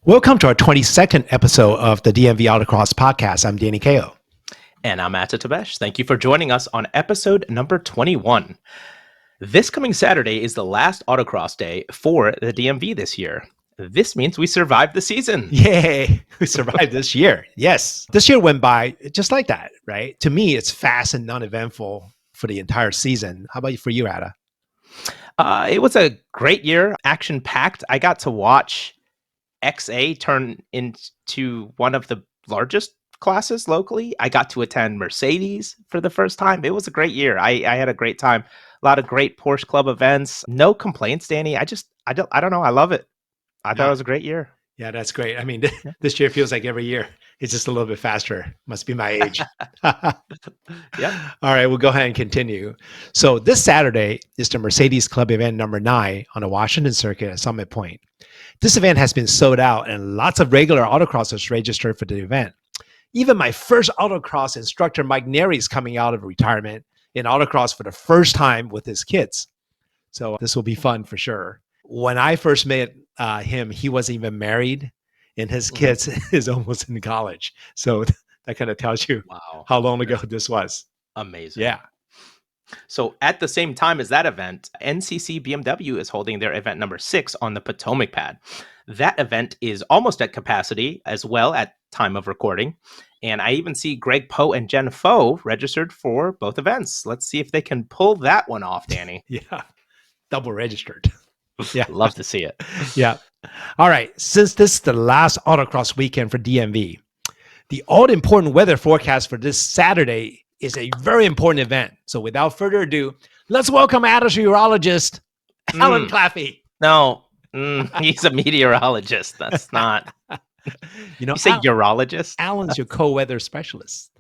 Welcome to our 22nd episode of the DMV Autocross podcast. I'm Danny Kao. And I'm Atta Tabesh. Thank you for joining us on episode number 21. This coming Saturday is the last autocross day for the DMV this year. This means we survived the season. Yay! We survived this year. Yes. This year went by just like that, right? To me, it's fast and non-eventful for the entire season. How about for you, Atta? It was a great year, action-packed. I got to watch XA turn into one of the largest classes locally. I got to attend Mercedes for the first time. It was a great year. I had a great time. A lot of great Porsche Club events. No complaints, Danny. I don't know. I love it. I thought it was a great year. Yeah, that's great. I mean, this year feels like every year. It's just a little bit faster. Must be my age. Yeah. All right, we'll go ahead and continue. So this Saturday is the Mercedes Club event number 9 on the Washington circuit at Summit Point. This event has been sold out and lots of regular autocrossers registered for the event. Even my first autocross instructor, Mike Neri, is coming out of retirement in autocross for the first time with his kids. So this will be fun for sure. When I first met him, he wasn't even married and his kids is almost in college. So that kind of tells you how long ago this was. Amazing. Yeah. So at the same time as that event, NCC BMW is holding their event number 6 on the Potomac pad. That event is almost at capacity as well at time of recording. And I even see Greg Poe and Jen Foe registered for both events. Let's see if they can pull that one off, Danny. Yeah. Double registered. Yeah. Love to see it. Yeah. All right. Since this is the last autocross weekend for DMV, the all-important weather forecast for this Saturday is a very important event. So without further ado, let's welcome meteorologist Alan Claffey. No, he's a meteorologist. That's not. You say urologist? Alan's your co-weather specialist.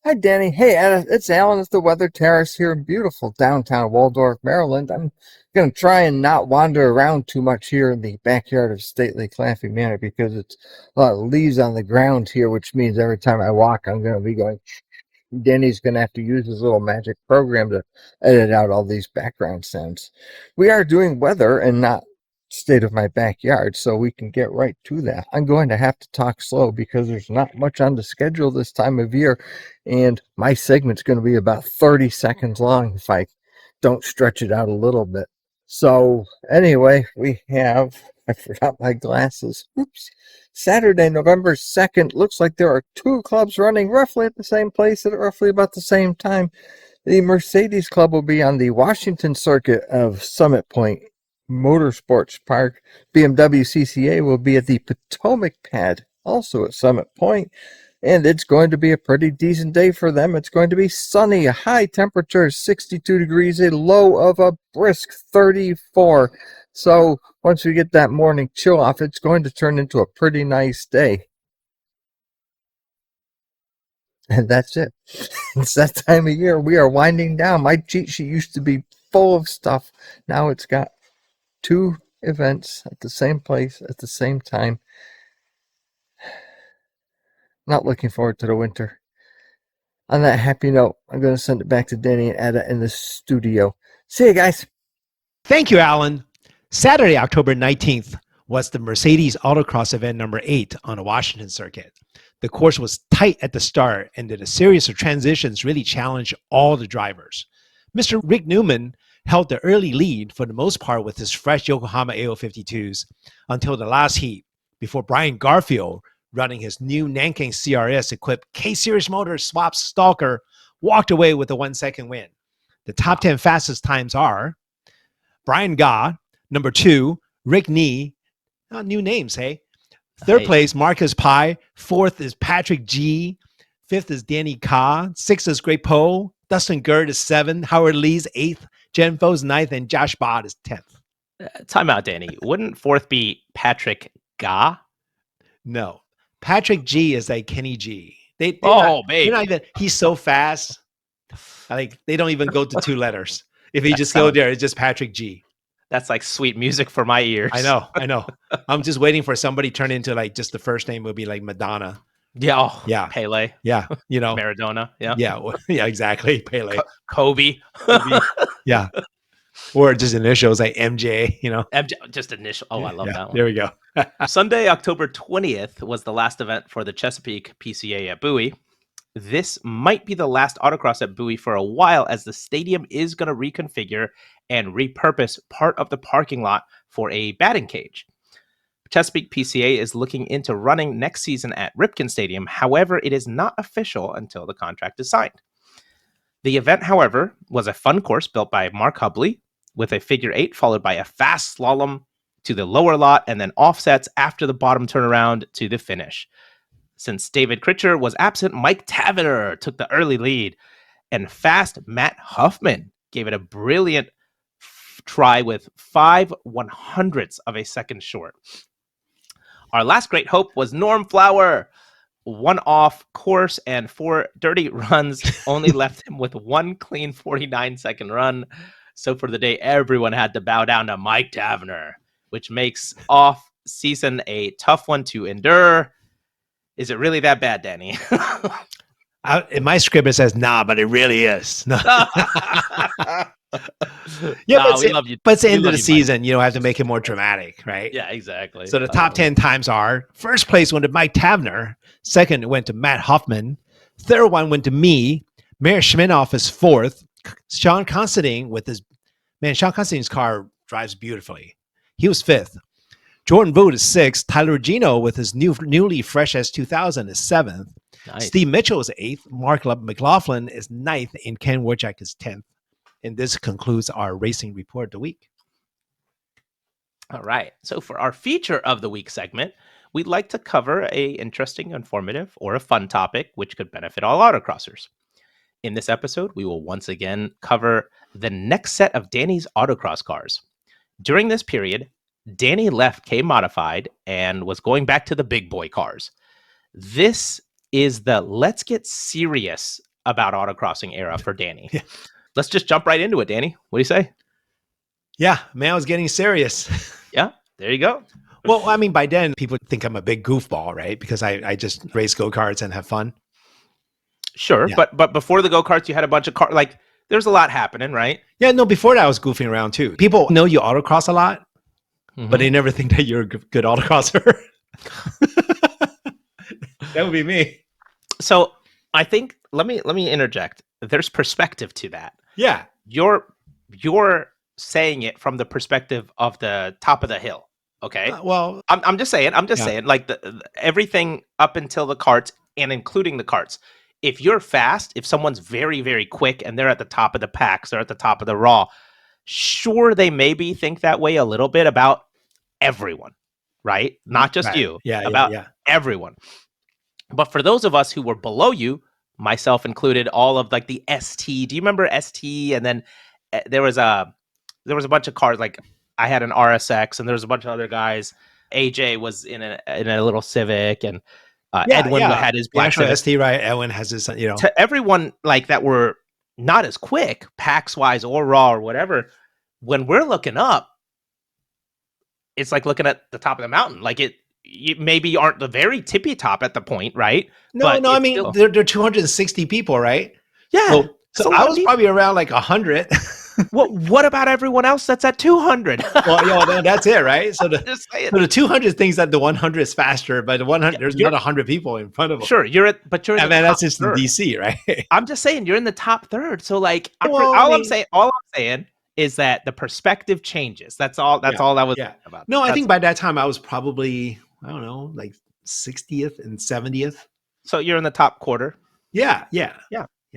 Hi, Danny. Hey, it's Alan at the Weather Terrace here in beautiful downtown Waldorf, Maryland. I'm going to try and not wander around too much here in the backyard of stately Claffey Manor because it's a lot of leaves on the ground here, which means every time I walk, I'm going to be going. Danny's going to have to use his little magic program to edit out all these background sounds. We are doing weather and not state of my backyard, so we can get right to that. I'm going to have to talk slow because there's not much on the schedule this time of year, and my segment's going to be about 30 seconds long if I don't stretch it out a little bit. So anyway, I forgot my glasses. Oops. Saturday, November 2nd, looks like there are 2 clubs running roughly at the same place at roughly about the same time. The Mercedes Club will be on the Washington circuit of Summit Point Motorsports Park. BMW CCA will be at the Potomac pad, also at Summit Point, and it's going to be a pretty decent day for them. It's going to be sunny, a high temperature 62 degrees, a low of a brisk 34. So once we get that morning chill off, it's going to turn into a pretty nice day. And that's it. It's that time of year. We are winding down. My cheat sheet used to be full of stuff. Now it's got 2 events at the same place at the same time. Not looking forward to the winter. On that happy note, I'm going to send it back to Danny and Ada in the studio. See you guys. Thank you, Alan. Saturday, October 19th was the Mercedes Autocross event number 8 on the Washington circuit. The course was tight at the start, and then a series of transitions really challenged all the drivers. Mr. Rick Newman held the early lead for the most part with his fresh Yokohama AO52s until the last heat, before Brian Garfield, running his new Nanking CRS-equipped K-Series motor swap Stalker, walked away with a 1-second win. The top 10 fastest times are Brian Ga, number 2, Rick Nee, new names, hey? Third place, Marcus Pai. 4th is Patrick G. 5th is Danny Ka. 6th is Greg Poe. Dustin Gerd is 7th. Howard Lee's 8th. Jen Foe's 9th. And Josh Bott is 10th. Time out, Danny. Wouldn't 4th be Patrick Ga? No. Patrick G is like Kenny G. Baby. He's so fast. They don't even go to 2 letters. If he just go there, it's just Patrick G. That's like sweet music for my ears. I know. I'm just waiting for somebody to turn into like just the first name would be like Madonna. Yeah. Yeah. Pele. Yeah. Maradona. Yeah. Yeah. Yeah, exactly. Pele. Kobe. Yeah. Or just initials like MJ, Just initial. Oh, I love Yeah, that one. there we go. Sunday, October 20th was the last event for the Chesapeake PCA at Bowie. This might be the last autocross at Bowie for a while, as the stadium is going to reconfigure and repurpose part of the parking lot for a batting cage. Chesapeake PCA is looking into running next season at Ripken Stadium. However, it is not official until the contract is signed. The event, however, was a fun course built by Mark Hubley with a figure eight followed by a fast slalom to the lower lot and then offsets after the bottom turnaround to the finish. Since David Critcher was absent, Mike Tavener took the early lead, and fast Matt Huffman gave it a brilliant try with 5/100ths of a second short. Our last great hope was Norm Flower. One off course and 4 dirty runs only left him with one clean 49-second run. So for the day, everyone had to bow down to Mike Tavener, which makes off season a tough one to endure. Is it really that bad, Danny? In my script, it says, nah, but it really is. No. We love you. But it's the end of the season. You don't have to make it more dramatic, right? Yeah, exactly. So the top 10 times are: first place went to Mike Tavener. Second went to Matt Huffman. Third one went to me. Mayor Schminoff is fourth. Sean Constantine Sean Constantine's car drives beautifully. He was fifth. Jordan Voot is sixth. Tyler Regino with his newly fresh S2000 is seventh. Nice. Steve Mitchell is eighth. Mark McLaughlin is ninth. And Ken Warchak is 10th. And this concludes our racing report of the week. All right. So for our feature of the week segment, we'd like to cover a interesting, informative, or a fun topic which could benefit all autocrossers. In this episode, we will once again cover the next set of Danny's autocross cars. During this period, Danny left K-Modified and was going back to the big boy cars. This is the let's get serious about autocrossing era for Danny. Yeah. Let's just jump right into it, Danny. What do you say? Yeah, man, I was getting serious. Yeah, there you go. Well, I mean, by then, people think I'm a big goofball, right? Because I just race go-karts and have fun. Sure, yeah. But before the go-karts, you had a bunch of cars. Like, there's a lot happening, right? Yeah, no, before that, I was goofing around, too. People know you autocross a lot, but they never think that you're a good autocrosser. That would be me. So I think, let me interject. There's perspective to that. Yeah. You're saying it from the perspective of the top of the hill. Okay. Well, I'm just saying, like everything up until the carts and including the carts. If you're fast, if someone's very, very quick and they're at the top of the packs, they're at the top of the raw, sure, they maybe think that way a little bit about everyone, right? Not just you, about everyone. But for those of us who were below you, myself included, all of like the ST. Do you remember ST? And then there was a bunch of cars. Like I had an RSX, and there was a bunch of other guys. AJ was in a little Civic, and Edwin had his black Civic. ST, right? Edwin has his, To everyone like that were not as quick, packs wise or raw or whatever. When we're looking up, it's like looking at the top of the mountain. Like you maybe aren't the very tippy top at the point, right? No, I mean, there are 260 people, right? Yeah. So I was probably around like 100. What about everyone else that's at 200? Well, that's it, right? So the 200 thinks that the 100 is faster, but the 100, there's not 100 people in front of them. Sure, you're in that's just in DC, right? I'm just saying you're in the top third. So like, all I'm saying is that the perspective changes. That's all I was about. No, I think by that time I was probably, I don't know, like 60th and 70th. So you're in the top quarter. Yeah.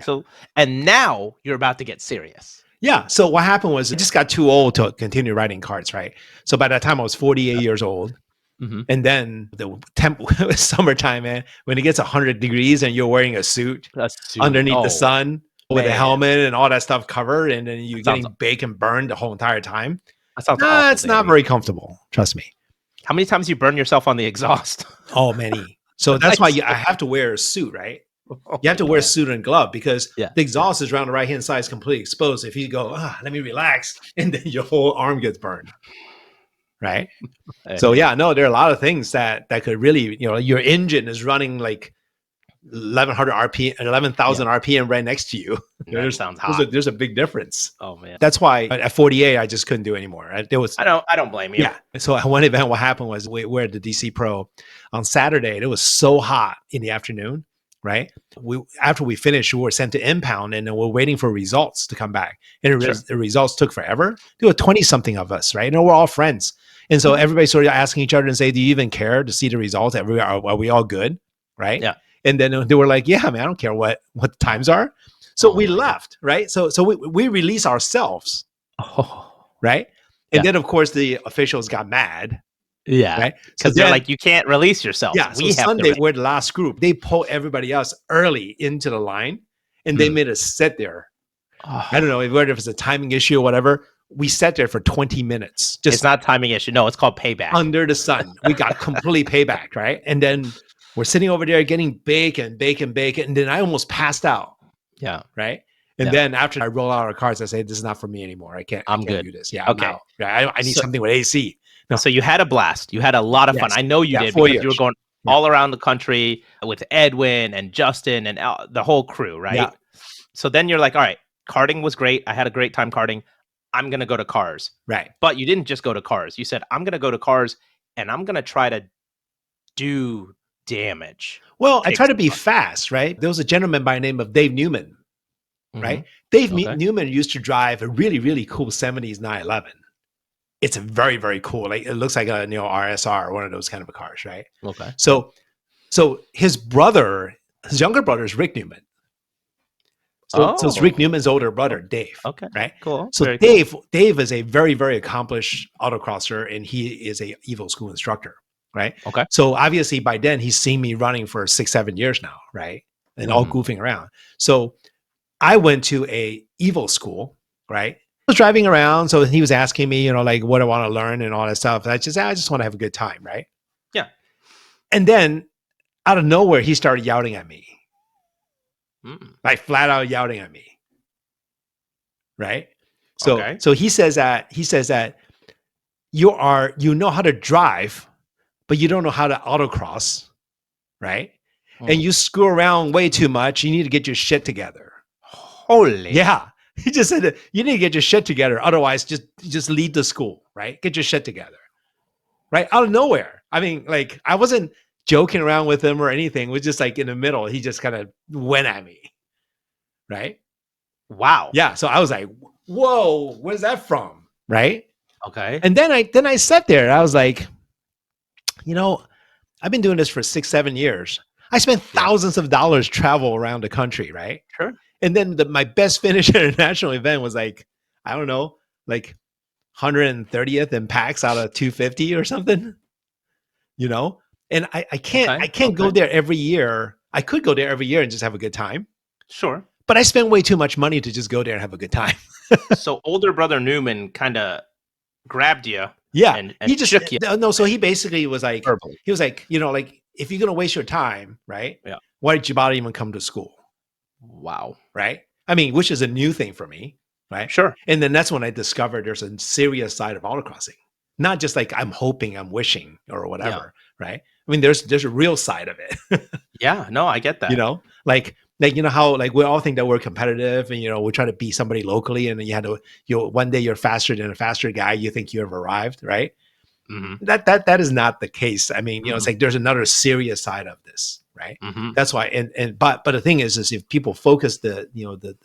So, and now you're about to get serious. Yeah. So what happened was I just got too old to continue riding karts, right? So by that time I was 48 years old. Mm-hmm. And then the summertime, man, when it gets 100 degrees and you're wearing a suit underneath the sun with a helmet and all that stuff covered, and then you're getting baked and burned the whole entire time. That sounds awful, it's not very comfortable. Trust me. How many times you burn yourself on the exhaust? Oh, many. So that's why I have to wear a suit, right? You have to wear a suit and glove because the exhaust is around the right-hand side is completely exposed. If you go, let me relax, and then your whole arm gets burned, right? So there are a lot of things that could really, your engine is running like 1100 RPM, 11,000 RPM right next to you. That sounds hot. There's a big difference. Oh man, That's why at 48, I just couldn't do it anymore. There was, I don't blame you. yeah. So at one event, what happened was we're at the DC Pro on Saturday. And it was so hot in the afternoon, right? After we finished, we were sent to impound, and then we're waiting for results to come back. And the results took forever. There were 20 something of us, right? And we're all friends. And so everybody sort of asking each other and say, "Do you even care to see the results? Are we all good?" Right? Yeah. And then they were like, "Yeah, man, I don't care what the times are." So we left, right? So we release ourselves, right? And then of course the officials got mad, yeah, right? Because they're like, you can't release yourself. Yeah. So Sunday we're the last group. They pulled everybody else early into the line, and they made us sit there. I don't know whether if it's a timing issue or whatever. We sat there for 20 minutes. It's not timing issue. No, it's called payback. Under the sun. We got complete payback, right? And then we're sitting over there getting bacon. And then I almost passed out. Yeah. Right. And then after I roll out our cards, I say, "This is not for me anymore. I can't do this." Yeah. Okay. I need something with AC. No. So you had a blast. You had a lot of fun. I know you did, 4 because years. you were going all around the country with Edwin and Justin and the whole crew, right? Yeah. So then you're like, all right, karting was great. I had a great time karting. I'm going to go to cars. Right. But you didn't just go to cars. You said, I'm going to go to cars and I'm going to try to do damage. Well, I try to be fast, right? There was a gentleman by the name of Dave Newman, right? Dave Newman used to drive a really, really cool 70s 911. It's a very, very cool. Like it looks like a RSR, one of those kind of cars, right? Okay. So his younger brother is Rick Newman. So it's Rick Newman's older brother, Dave. Okay. Right. Cool. So Dave is a very, very accomplished autocrosser, and he is a Evo school instructor. Right. Okay. So obviously by then he's seen me running for 6-7 years now. Right. And all goofing around. So I went to a Evo school. Right. I was driving around. So he was asking me, like what I want to learn and all that stuff. And I just want to have a good time. Right. Yeah. And then out of nowhere, he started yelling at me. Like flat out yelling at me. Right. So he says that you know how to drive, but you don't know how to autocross. Right. And you screw around way too much. You need to get your shit together. Holy. Yeah. He just said, you need to get your shit together. Otherwise, just leave the school. Right. Get your shit together. Right. Out of nowhere. I mean, like I wasn't joking around with him or anything. It was just like in the middle. He just kind of went at me. Right. Wow. Yeah. So I was like, whoa, where's that from? Right. Okay. And then I sat there and I was like, I've been doing this for 6-7 years. I spent thousands of dollars travel around the country. Right. Sure. And then my best finish at a national event was like, I don't know, like 130th in packs out of 250 or something, and I can't go there every year. I could go there every year and just have a good time. Sure. But I spend way too much money to just go there and have a good time. So older brother Newman kind of grabbed you. Yeah. And he just shook you. No. So he basically was like, verbally. He was like, like if you're going to waste your time, right? Yeah. Why did you bother even come to school? Wow. Right. I mean, which is a new thing for me. Right. Sure. And then that's when I discovered there's a serious side of autocrossing, not just like I'm hoping, I'm wishing or whatever. Yeah. Right. I mean, there's a real side of it. Yeah. No, I get that. Like how like we all think that we're competitive and we try to beat somebody locally, and then you had to one day you're faster than a faster guy, you think you have arrived, right? Mm-hmm. That is not the case. I mean, it's like there's another serious side of this, right? Mm-hmm. That's why but the thing is if people focus the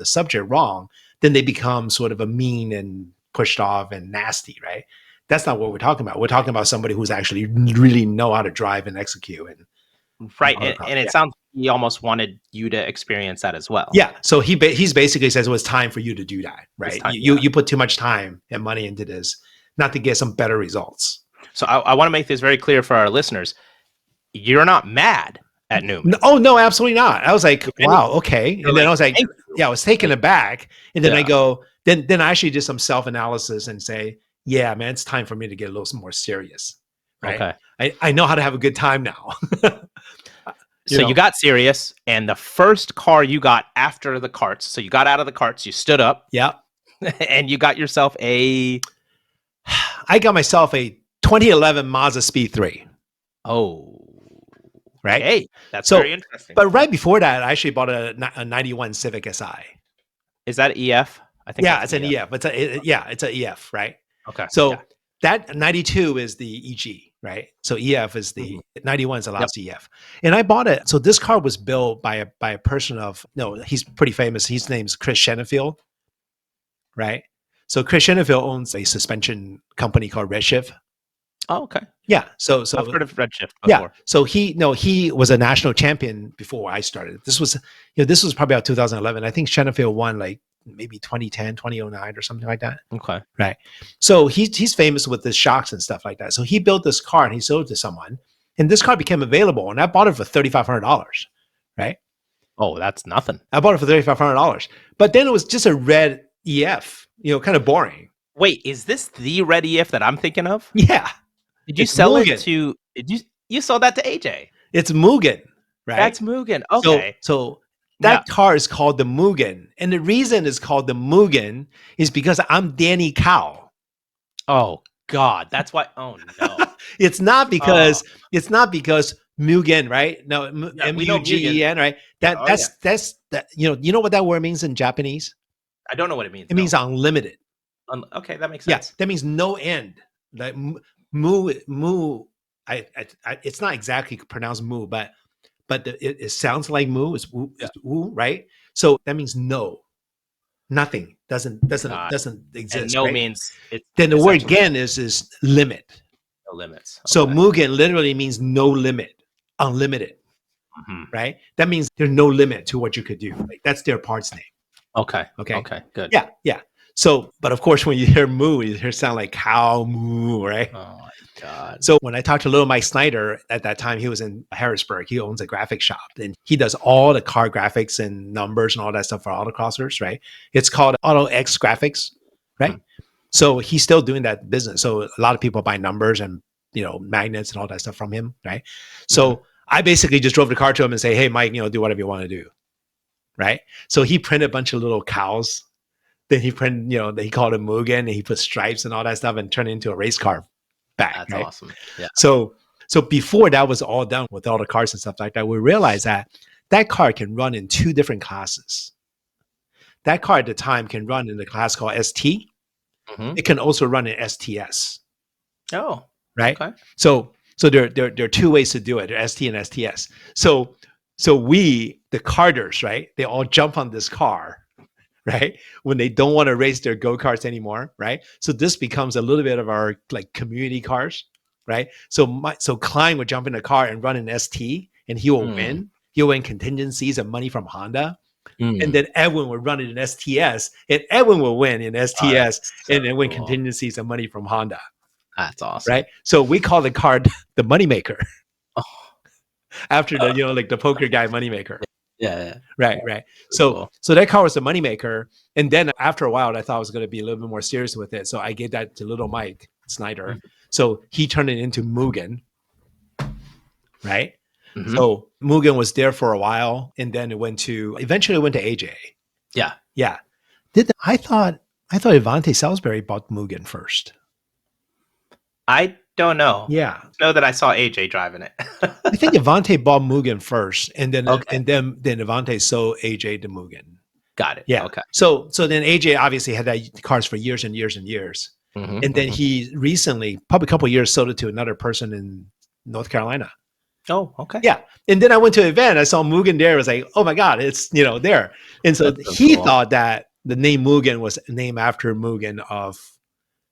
subject wrong, then they become sort of a mean and pushed off and nasty, right? That's not what we're talking about. We're talking about somebody who's actually really know how to drive and execute right. And it sounds like he almost wanted you to experience that as well. Yeah. So he's basically says, well, it's time for you to do that. Right. You put too much time and money into this, not to get some better results. So I want to make this very clear for our listeners. You're not mad at Newman. No, absolutely not. I was like, wow. Okay. And then I was like, I was taken aback. And then I go, then I actually did some self-analysis and say, yeah, man, it's time for me to get a little more serious. Right. Okay. I know how to have a good time now. You got serious, and the first car you got after the carts, so you got out of the carts, you stood up. Yeah. And you got yourself I got myself a 2011 Mazda Speed 3. Oh. right? Hey, that's So, very interesting. but right before that, I actually bought a 91 Civic Si. Is that EF? I think Yeah, that's it's an EF. It's an EF, right? Okay. So Yeah. that 92 is the EG, right? So EF is the 91 is the Yep. last EF. And I bought it. So this car was built by a person of, no, he's pretty famous. His name's Chris Shenefield, right? So Chris Shenefield owns a suspension company called Redshift. Oh, okay. Yeah. I've heard of Redshift yeah. before. So he was a national champion before I started. This was probably about 2011. I think Shenefield won like maybe 2010, 2009 or something like that. Okay. Right. So he's famous with the shocks and stuff like that. So he built this car and he sold it to someone. And this car became available. And I bought it for $3,500. Right. Oh, that's nothing. I bought it for $3,500. But then it was just a red EF, kind of boring. Wait, is this the red EF that I'm thinking of? Yeah. Did you It's sell Mugen. it to? You sold that to AJ? It's Mugen, right? That's Mugen. Okay. So that car is called the Mugen. And the reason it's called the Mugen is because I'm Danny Cow. Oh God, that's why. Oh no. It's not because Mugen, right? No, Mugen, right? That's you know what that word means in Japanese? I don't know what it means. It means unlimited. Okay, that makes sense. Yeah, that means no end. Like it's not exactly pronounced moo, but it sounds like moo. It's woo, right? So that means no, nothing doesn't exist. And no right? means it. Then the word again is limit. No limits. Okay. So Mugen literally means no limit, unlimited, right? That means there's no limit to what you could do. Like that's their parts name. Okay. Okay. Okay. Good. Yeah. So, but of course, when you hear moo, you hear sound like cow moo, right? Oh my God. So when I talked to little Mike Snyder at that time, he was in Harrisburg. He owns a graphic shop and he does all the car graphics and numbers and all that stuff for autocrossers, right? It's called Auto X Graphics, right? So he's still doing that business. So a lot of people buy numbers and magnets and all that stuff from him, right? So I basically just drove the car to him and say, "Hey, Mike, do whatever you want to do," right? So he printed a bunch of little cows. Then he printed, he called it Mugen, and he put stripes and all that stuff and turned it into a race car back. That's right? awesome. Yeah. So before that was all done with all the cars and stuff like that, we realized that car can run in two different classes. That car at the time can run in the class called ST. It can also run in STS. Oh, right. Okay. So there are two ways to do it: there ST and STS. So we, the karters, right? They all jump on this car, right? When they don't want to race their go-karts anymore, right? So this becomes a little bit of our like community cars, right? So Klein would jump in the car and run an ST, and he will win. He'll win contingencies and money from Honda. And then Edwin would run it in STS, and Edwin will win in STS, and then win contingencies and money from Honda. That's awesome. Right? So we call the car the moneymaker. After the like the poker guy moneymaker. Yeah. Right. So that car was the moneymaker. And then after a while, I thought I was going to be a little bit more serious with it. So I gave that to little Mike Snyder. So he turned it into Mugen. Right. So Mugen was there for a while, and then eventually went to AJ. Yeah. Yeah. I thought Ivante Salisbury bought Mugen first. I don't know. Yeah. I know that I saw AJ driving it. I think Ivante bought Mugen first, and then Ivante sold AJ the Mugen. Got it. Yeah. Okay. So then AJ obviously had that cars for years and years and years. And then he recently, probably a couple of years, sold it to another person in North Carolina. Oh, okay. Yeah. And then I went to an event. I saw Mugen there. I was like, oh my God, it's, there. And so he thought that the name Mugen was named after Mugen of,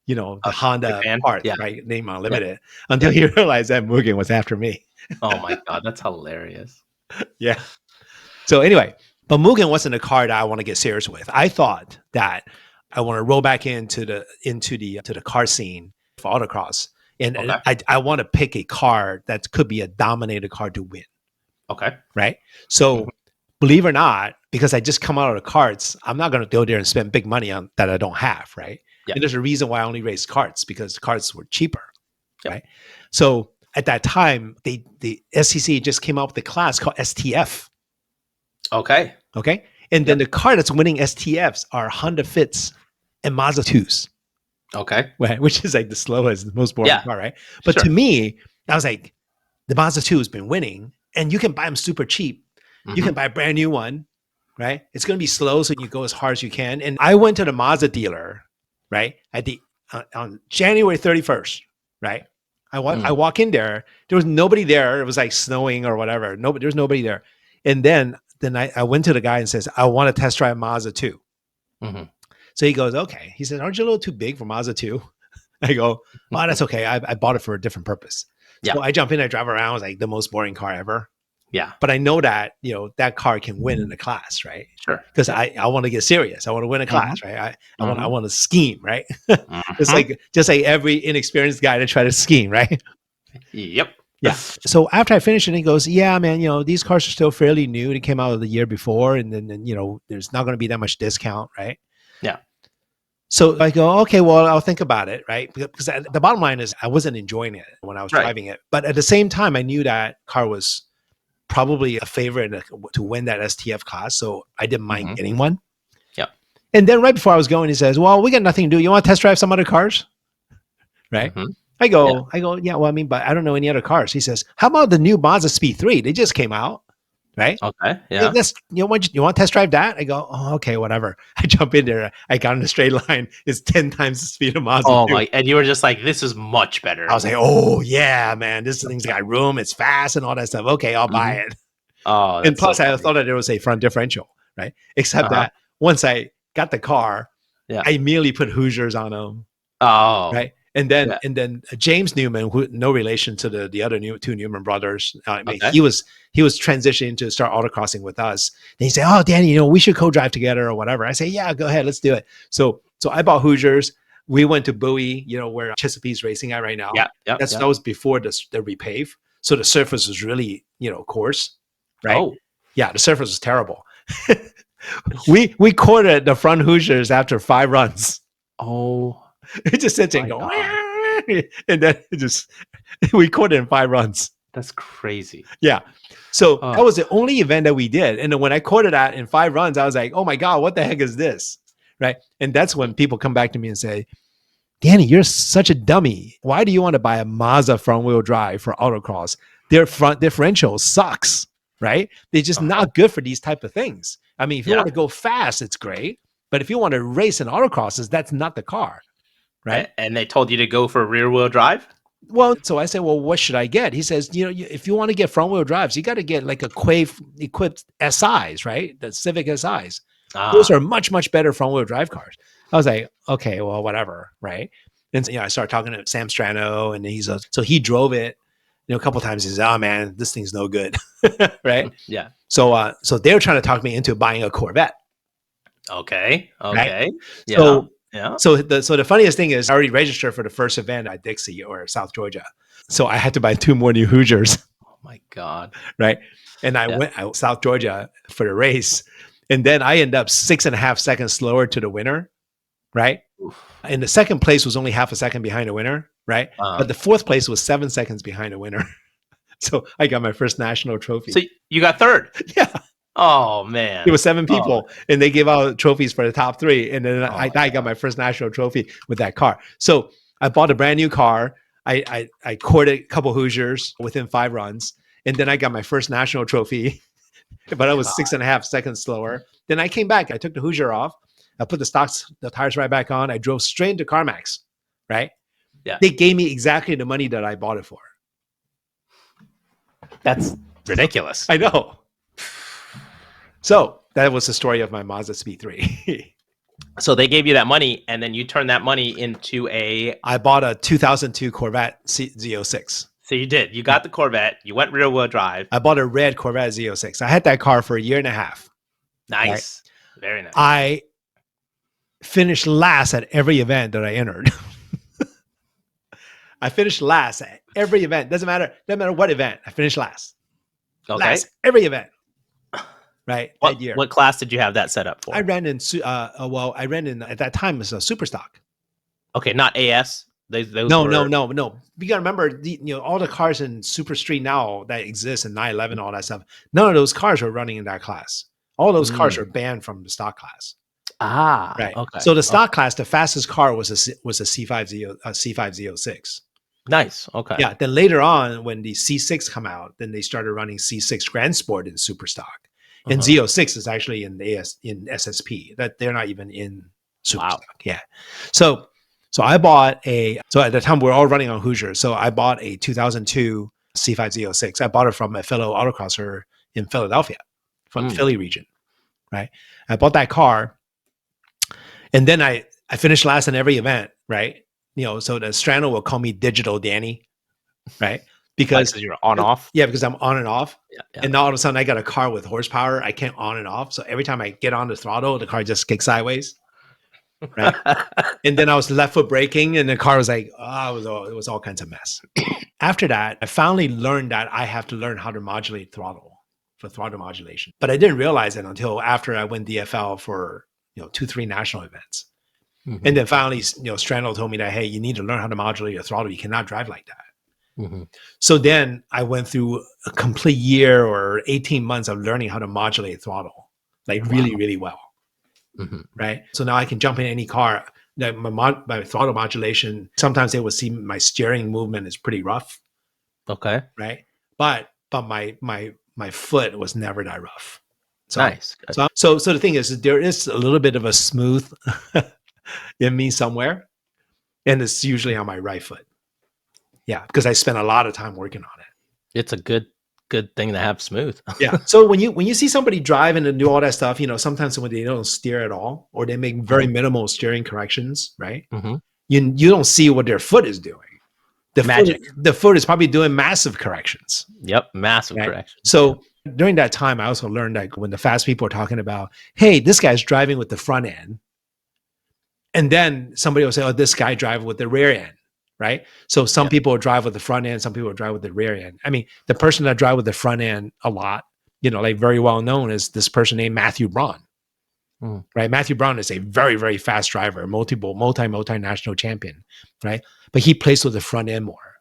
the Honda part, right? Name Unlimited. Until he realized that Mugen was after me. Oh my God, that's hilarious. Yeah. So anyway, but Mugen wasn't a car that I want to get serious with. I thought that I want to roll back into the car scene for autocross. And I want to pick a car that could be a dominated car to win. Okay. Right. So believe it or not, because I just come out of the karts, I'm not going to go there and spend big money on that I don't have. Right. Yeah. And there's a reason why I only race karts, because the karts were cheaper. Yep. Right. So at that time, the SCC just came out with a class called STF. Okay. Okay. And then the car that's winning STFs are Honda Fits and Mazda 2s. Okay. Right, which is like the slowest, the most boring car, right? But to me, I was like, the Mazda 2 has been winning, and you can buy them super cheap. You Mhm. can buy a brand new one, right? It's going to be slow, so you go as hard as you can. And I went to the Mazda dealer, right, at the on January 31st, right? I walk in there. There was nobody there. It was like snowing or whatever. Nobody, there was nobody there. And then I went to the guy and says, I want to test drive Mazda 2. Mhm. So he goes, okay. He says, aren't you a little too big for Mazda 2? I go, oh, that's okay. I bought it for a different purpose. Yeah. So I jump in, I drive around. It was like the most boring car ever. Yeah. But I know that, that car can win in the class, right? Sure. Because Yeah. I want to get serious. I want to win a class, right? I want to scheme, right? It's Mhm. just like every inexperienced guy to try to scheme, right? Yep. Yeah. So after I finished it, he goes, yeah, man, these cars are still fairly new. They came out the year before, and then there's not going to be that much discount, right? Yeah. So I go, okay, well, I'll think about it, right? Because the bottom line is I wasn't enjoying it when I was Right. driving it. But at the same time, I knew that car was probably a favorite to win that STF class. So I didn't mind getting one. Yeah. And then right before I was going, he says, well, we got nothing to do. You want to test drive some other cars? Right. Mhm. I go, yeah, well, I mean, but I don't know any other cars. He says, how about the new Mazda Speed 3? They just came out. Right. Okay. Hey, Yeah. you want to test drive that? I go, oh, okay, whatever. I jump in there. I got in a straight line. It's 10 times the speed of Mazda. Oh 2. my! And you were just like, "This is much better." I was like, oh yeah, man, this thing's got room. It's fast and all that stuff. Okay, I'll buy it. Oh, And that's plus, so I funny. thought that there was a front differential, right? Except Uh-huh. that once I got the car, Yeah. I immediately put Hoosiers on them, Oh. right? And then Yeah. James Newman, who no relation to the other two Newman brothers, I mean, Okay. he was transitioning to start autocrossing with us. And he said, "Oh, Danny, we should co-drive together or whatever." I say, "Yeah, go ahead, let's do it." So I bought Hoosiers. We went to Bowie, where Chesapeake's racing at right now. Yeah. Yeah. That was before the repave, so the surface was really coarse, right? Oh. Yeah, the surface was terrible. we quartered the front Hoosiers after 5 runs. Oh. It just sits and My go, God. and then we quartered in 5 runs. That's crazy. Yeah. So Oh. that was the only event that we did. And then when I quartered that in 5 runs, I was like, oh my God, what the heck is this? Right. And that's when people come back to me and say, Danny, you're such a dummy. Why do you want to buy a Mazda front wheel drive for autocross? Their front differential sucks, right? They're just not good for these type of things. I mean, if you want to go fast, it's great. But if you want to race in autocrosses, that's not the car, right? And they told you to go for rear wheel drive? Well, so I said, well, what should I get? He says, if you want to get front wheel drives, you got to get like a Quave equipped SIs, right? The Civic SIs. Those are much, much better front wheel drive cars. I was like, okay, well, whatever, right? And I started talking to Sam Strano, and so he drove it, a couple of times. He says, oh man, this thing's no good, right? Yeah. So they were trying to talk me into buying a Corvette. Okay. Right? Yeah. Yeah. So the funniest thing is I already registered for the first event at Dixie or South Georgia. So I had to buy 2 more new Hoosiers. Oh my God. Right. And I went out South Georgia for the race. And then I ended up 6.5 seconds slower to the winner. Right. Oof. And the second place was only half a second behind the winner. Right. But the fourth place was 7 seconds behind the winner. So I got my first national trophy. So you got third? Yeah. Oh man. It was 7 people and they gave out trophies for the top 3. And then I got my first national trophy with that car. So I bought a brand new car. I courted a couple Hoosiers within 5 runs. And then I got my first national trophy, but I was 6.5 seconds slower. Then I came back. I took the Hoosier off. I put the tires right back on. I drove straight into CarMax, right? Yeah. They gave me exactly the money that I bought it for. That's ridiculous. I know. So that was the story of my Mazda Speed 3. So they gave you that money, and then you turned that money into I bought a 2002 Corvette Z06. So you did. You got the Corvette. You went rear wheel drive. I bought a red Corvette Z06. I had that car for 1.5 years. Nice. Right? Very nice. I finished last at every event that I entered. I finished last at every event. Doesn't matter what event. I finished last. Okay. Last every event. Right. That year. What class did you have that set up for? I ran in at that time it was a super stock. Okay, not AS. No. You gotta remember all the cars in Super Street now that exist in 911, all that stuff. None of those cars were running in that class. All those cars are banned from the stock class. Ah, right. Okay. So the stock class, the fastest car was a C5 Z06. Nice. Okay. Yeah. Then later on, when the C6 come out, then they started running C6 Grand Sport in Super Stock. And Uh-huh. Z06 is actually in in SSP. That they're not even in Super Wow. Stock. Yeah. So I bought so at the time we're all running on Hoosier. So I bought a 2002 C5 Z06. I bought it from a fellow autocrosser in Philadelphia, from the Philly region. Right. I bought that car, and then I finished last in every event. Right. So the Strano will call me Digital Danny. Right. Because you're on off. Yeah, because I'm on and off. Yeah. And now all of a sudden I got a car with horsepower. I can't on and off. So every time I get on the throttle, the car just kicks sideways. Right. And then I was left foot braking, and the car was like, it was all kinds of mess. After that, I finally learned that I have to learn how to modulate throttle for throttle modulation. But I didn't realize it until after I went DFL for 2-3 national events. Mm-hmm. And then finally, Strandl told me that, hey, you need to learn how to modulate your throttle. You cannot drive like that. Mm-hmm. So then I went through a complete year or 18 months of learning how to modulate throttle, like really, really well. Mm-hmm. Right. So now I can jump in any car. My throttle modulation, sometimes they will see my steering movement is pretty rough. Okay. Right. But my foot was never that rough. So, nice. So the thing is, there is a little bit of a smooth in me somewhere. And it's usually on my right foot. Yeah, because I spent a lot of time working on it. It's a good thing to have smooth. Yeah. So when you see somebody driving and do all that stuff, sometimes when they don't steer at all, or they make very minimal steering corrections, right? Mm-hmm. You don't see what their foot is doing. The foot is probably doing massive corrections. Yep, massive corrections. So during that time, I also learned that when the fast people are talking about, hey, this guy's driving with the front end, and then somebody will say, oh, this guy driving with the rear end. Right. So some people will drive with the front end, some people will drive with the rear end. I mean, the person that drive with the front end a lot, like very well known is this person named Matthew Braun. Right. Matthew Braun is a very, very fast driver, multi-national champion. Right. But he plays with the front end more.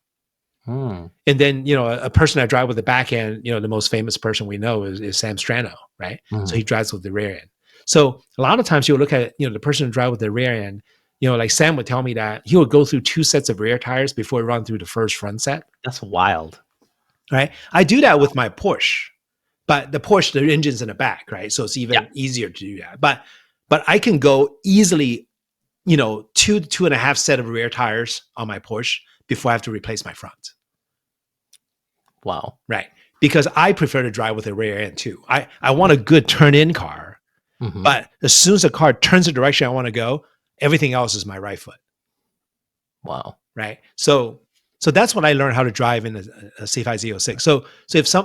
And then, a person that drives with the back end, the most famous person we know is Sam Strano. Right. So he drives with the rear end. So a lot of times you'll look at, the person who drives with the rear end. Like Sam would tell me that he would go through 2 sets of rear tires before he run through the first front set. That's wild. Right. I do that with my Porsche, but the Porsche, the engine's in the back, right? So it's even easier to do that. But I can go easily, 2.5 set of rear tires on my Porsche before I have to replace my front. Wow. Right. Because I prefer to drive with a rear end too. I want a good turn-in car, but as soon as the car turns the direction I want to go, everything else is my right foot. Wow. Right. So that's what I learned how to drive in a C5 Z06. So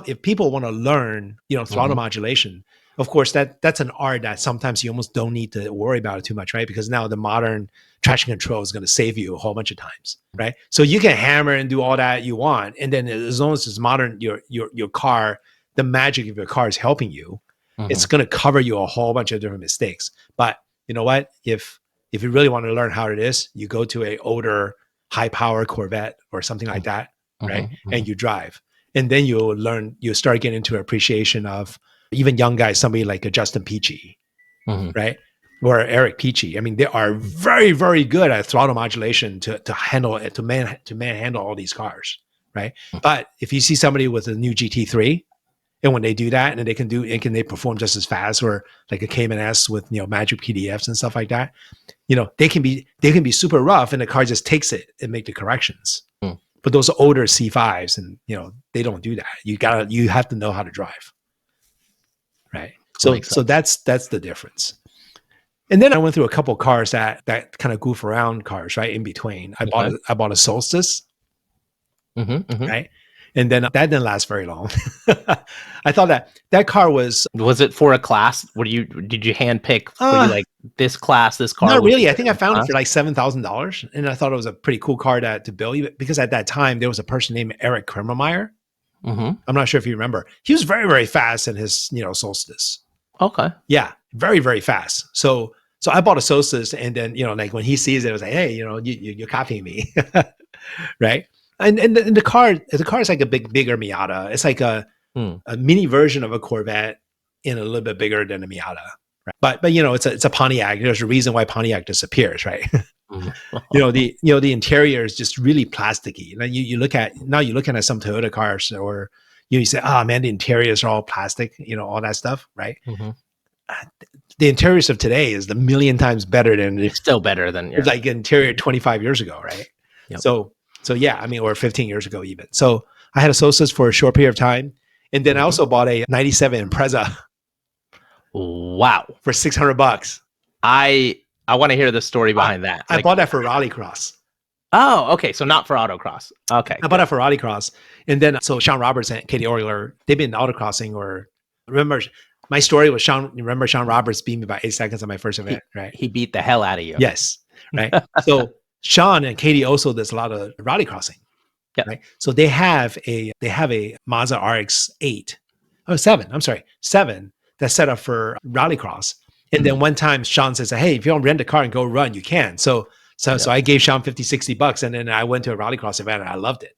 if people want to learn, throttle modulation, of course that's an art that sometimes you almost don't need to worry about it too much, right? Because now the modern traction control is going to save you a whole bunch of times, right? So you can hammer and do all that you want, and then as long as it's modern, your car, the magic of your car is helping you. It's going to cover you a whole bunch of different mistakes. But you know what? If you really want to learn how it is, you go to a older, high-power Corvette or something like that, right? And you drive. And then you'll start getting into appreciation of even young guys, somebody like a Justin Peachy, right? Or Eric Peachy. I mean, they are very, very good at throttle modulation to manhandle all these cars, right? But if you see somebody with a new GT3, and when they do that, and they perform just as fast, or like a Cayman S with magic PDFs and stuff like that, they can be super rough, and the car just takes it and make the corrections. But those older C5s, and they don't do that. You have to know how to drive, right? So that's the difference. And then I went through a couple of cars that kind of goof around cars, right? In between, I bought a Solstice, right? And then that didn't last very long. I thought that car was it for a class? Did you hand pick like this class, this car? Not really. I think I found it for like $7,000, and I thought it was a pretty cool car to build, because at that time there was a person named Eric Kremmermeyer. I'm not sure if you remember. He was very, very fast in his Solstice. Okay. Yeah, very, very fast. So I bought a Solstice, and then like when he sees it, I was like, hey, you're copying me, right? And the car is like a bigger Miata. It's like a mini version of a Corvette, and a little bit bigger than a Miata. Right? But it's a Pontiac. There's a reason why Pontiac disappears, right? The interior is just really plasticky. Like you're looking at some Toyota cars, or you say, oh man, the interiors are all plastic, all that stuff, right? Mm-hmm. The interiors of today is a million times better than It's still better than your like interior 25 years ago, right? Yep. So yeah, or 15 years ago even. So I had a Sosa's for a short period of time, and then I also bought a '97 Impreza. Wow, for $600. I want to hear the story behind that. I bought that for Rallycross. Oh, okay. So not for autocross. Okay. I bought that for Rallycross. And then, so Sean Roberts and Katie Orgler, they've been autocrossing, or remember, my story was Sean Roberts beat me by 8 seconds on my first event, right? He beat the hell out of you. Yes. Right. So Sean and Katie also does a lot of rallycrossing. Yep. Right. So they have a Mazda RX-8. Oh, 7. I'm sorry. 7 that's set up for rallycross. And then one time Sean says, hey, if you don't rent a car and go run, you can. So I gave Sean $50-$60, and then I went to a rallycross event and I loved it.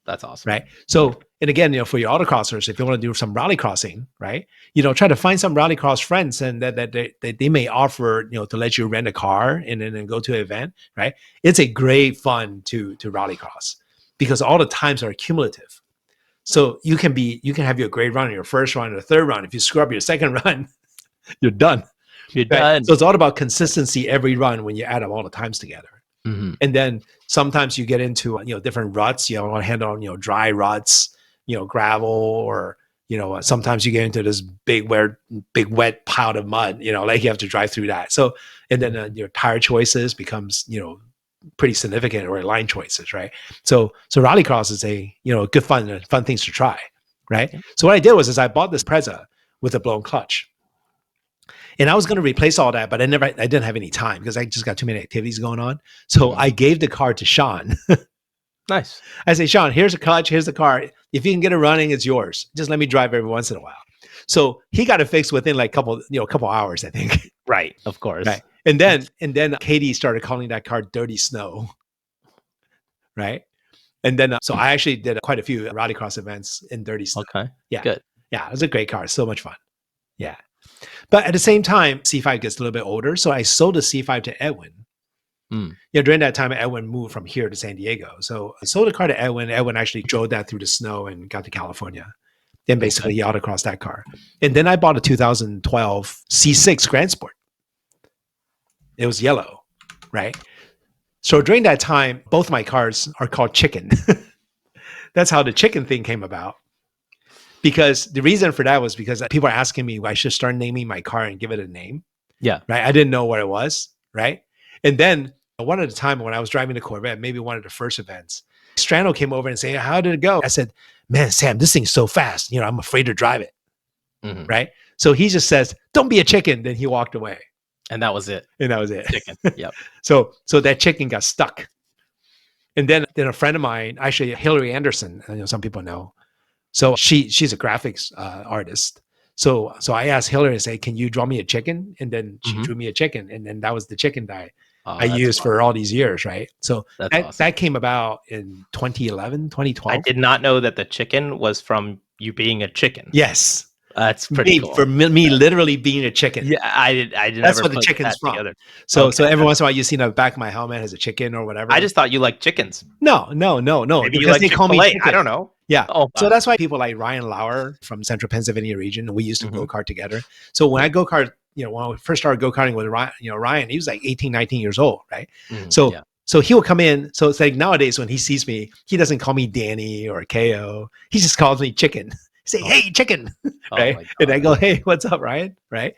That's awesome. Right. So, and again, for your autocrossers, if you want to do some rallycrossing, right, try to find some rallycross friends, and that they may offer, to let you rent a car and then go to an event, right? It's a great fun to rallycross, because all the times are cumulative. So you can have your great run, your first run, or third run. If you screw up your second run, you're done. You're done. So it's all about consistency every run when you add up all the times together. Mm-hmm. And then sometimes you get into different ruts. You want to handle dry ruts, gravel, or sometimes you get into this big wet pile of mud. Like you have to drive through that. So, and then your tire choices becomes pretty significant, or line choices, right? So rallycross is a good fun things to try, right? Okay. So what I did was I bought this Impreza with a blown clutch. And I was going to replace all that, but I didn't have any time because I just got too many activities going on. So I gave the car to Sean. Nice. I say, Sean, here's a clutch, here's the car. If you can get it running, it's yours. Just let me drive every once in a while. So he got it fixed within like couple hours, I think. Right. Of course. Right. And then Katie started calling that car Dirty Snow. Right. And then, so I actually did quite a few rallycross events in Dirty Snow. Okay. Yeah. Good. Yeah. It was a great car. So much fun. Yeah. But at the same time, C5 gets a little bit older. So I sold the C5 to Edwin. During that time, Edwin moved from here to San Diego. So I sold the car to Edwin. Edwin actually drove that through the snow and got to California. Then basically he autocrossed that car. And then I bought a 2012 C6 Grand Sport. It was yellow, right? So during that time, both my cars are called Chicken. That's how the chicken thing came about. Because the reason for that was because people are asking me, I should start naming my car and give it a name. Yeah. Right. I didn't know what it was. Right. And then one at a time when I was driving the Corvette, maybe one of the first events, Strano came over and said, how did it go? I said, man, Sam, this thing's so fast. I'm afraid to drive it. Mm-hmm. Right. So he just says, don't be a chicken. Then he walked away. And that was it. Chicken. Yep. So that chicken got stuck. And then a friend of mine, actually Hillary Anderson, some people know. So she's a graphics artist. So I asked Hillary to say, can you draw me a chicken? And then she drew me a chicken. And then that was the chicken that I used for all these years, right? So that came about in 2011, 2012. I did not know that the chicken was from you being a chicken. Yes. That's pretty cool. For me literally being a chicken. Yeah, I did. That's what the chicken's from. Together. So every once in a while you see the back of my helmet has a chicken or whatever. I just thought you liked chickens. No. Maybe you like they call me chicken. I don't know. Yeah. Oh, so that's why people like Ryan Lauer from Central Pennsylvania region, we used to go-kart together. So when I go-kart, when I first started go-karting with Ryan, he was like 18, 19 years old, right? So he will come in. So it's like nowadays when he sees me, he doesn't call me Danny or KO. He just calls me Chicken. Say, hey, chicken, right? And I go, hey, what's up, Ryan? Right?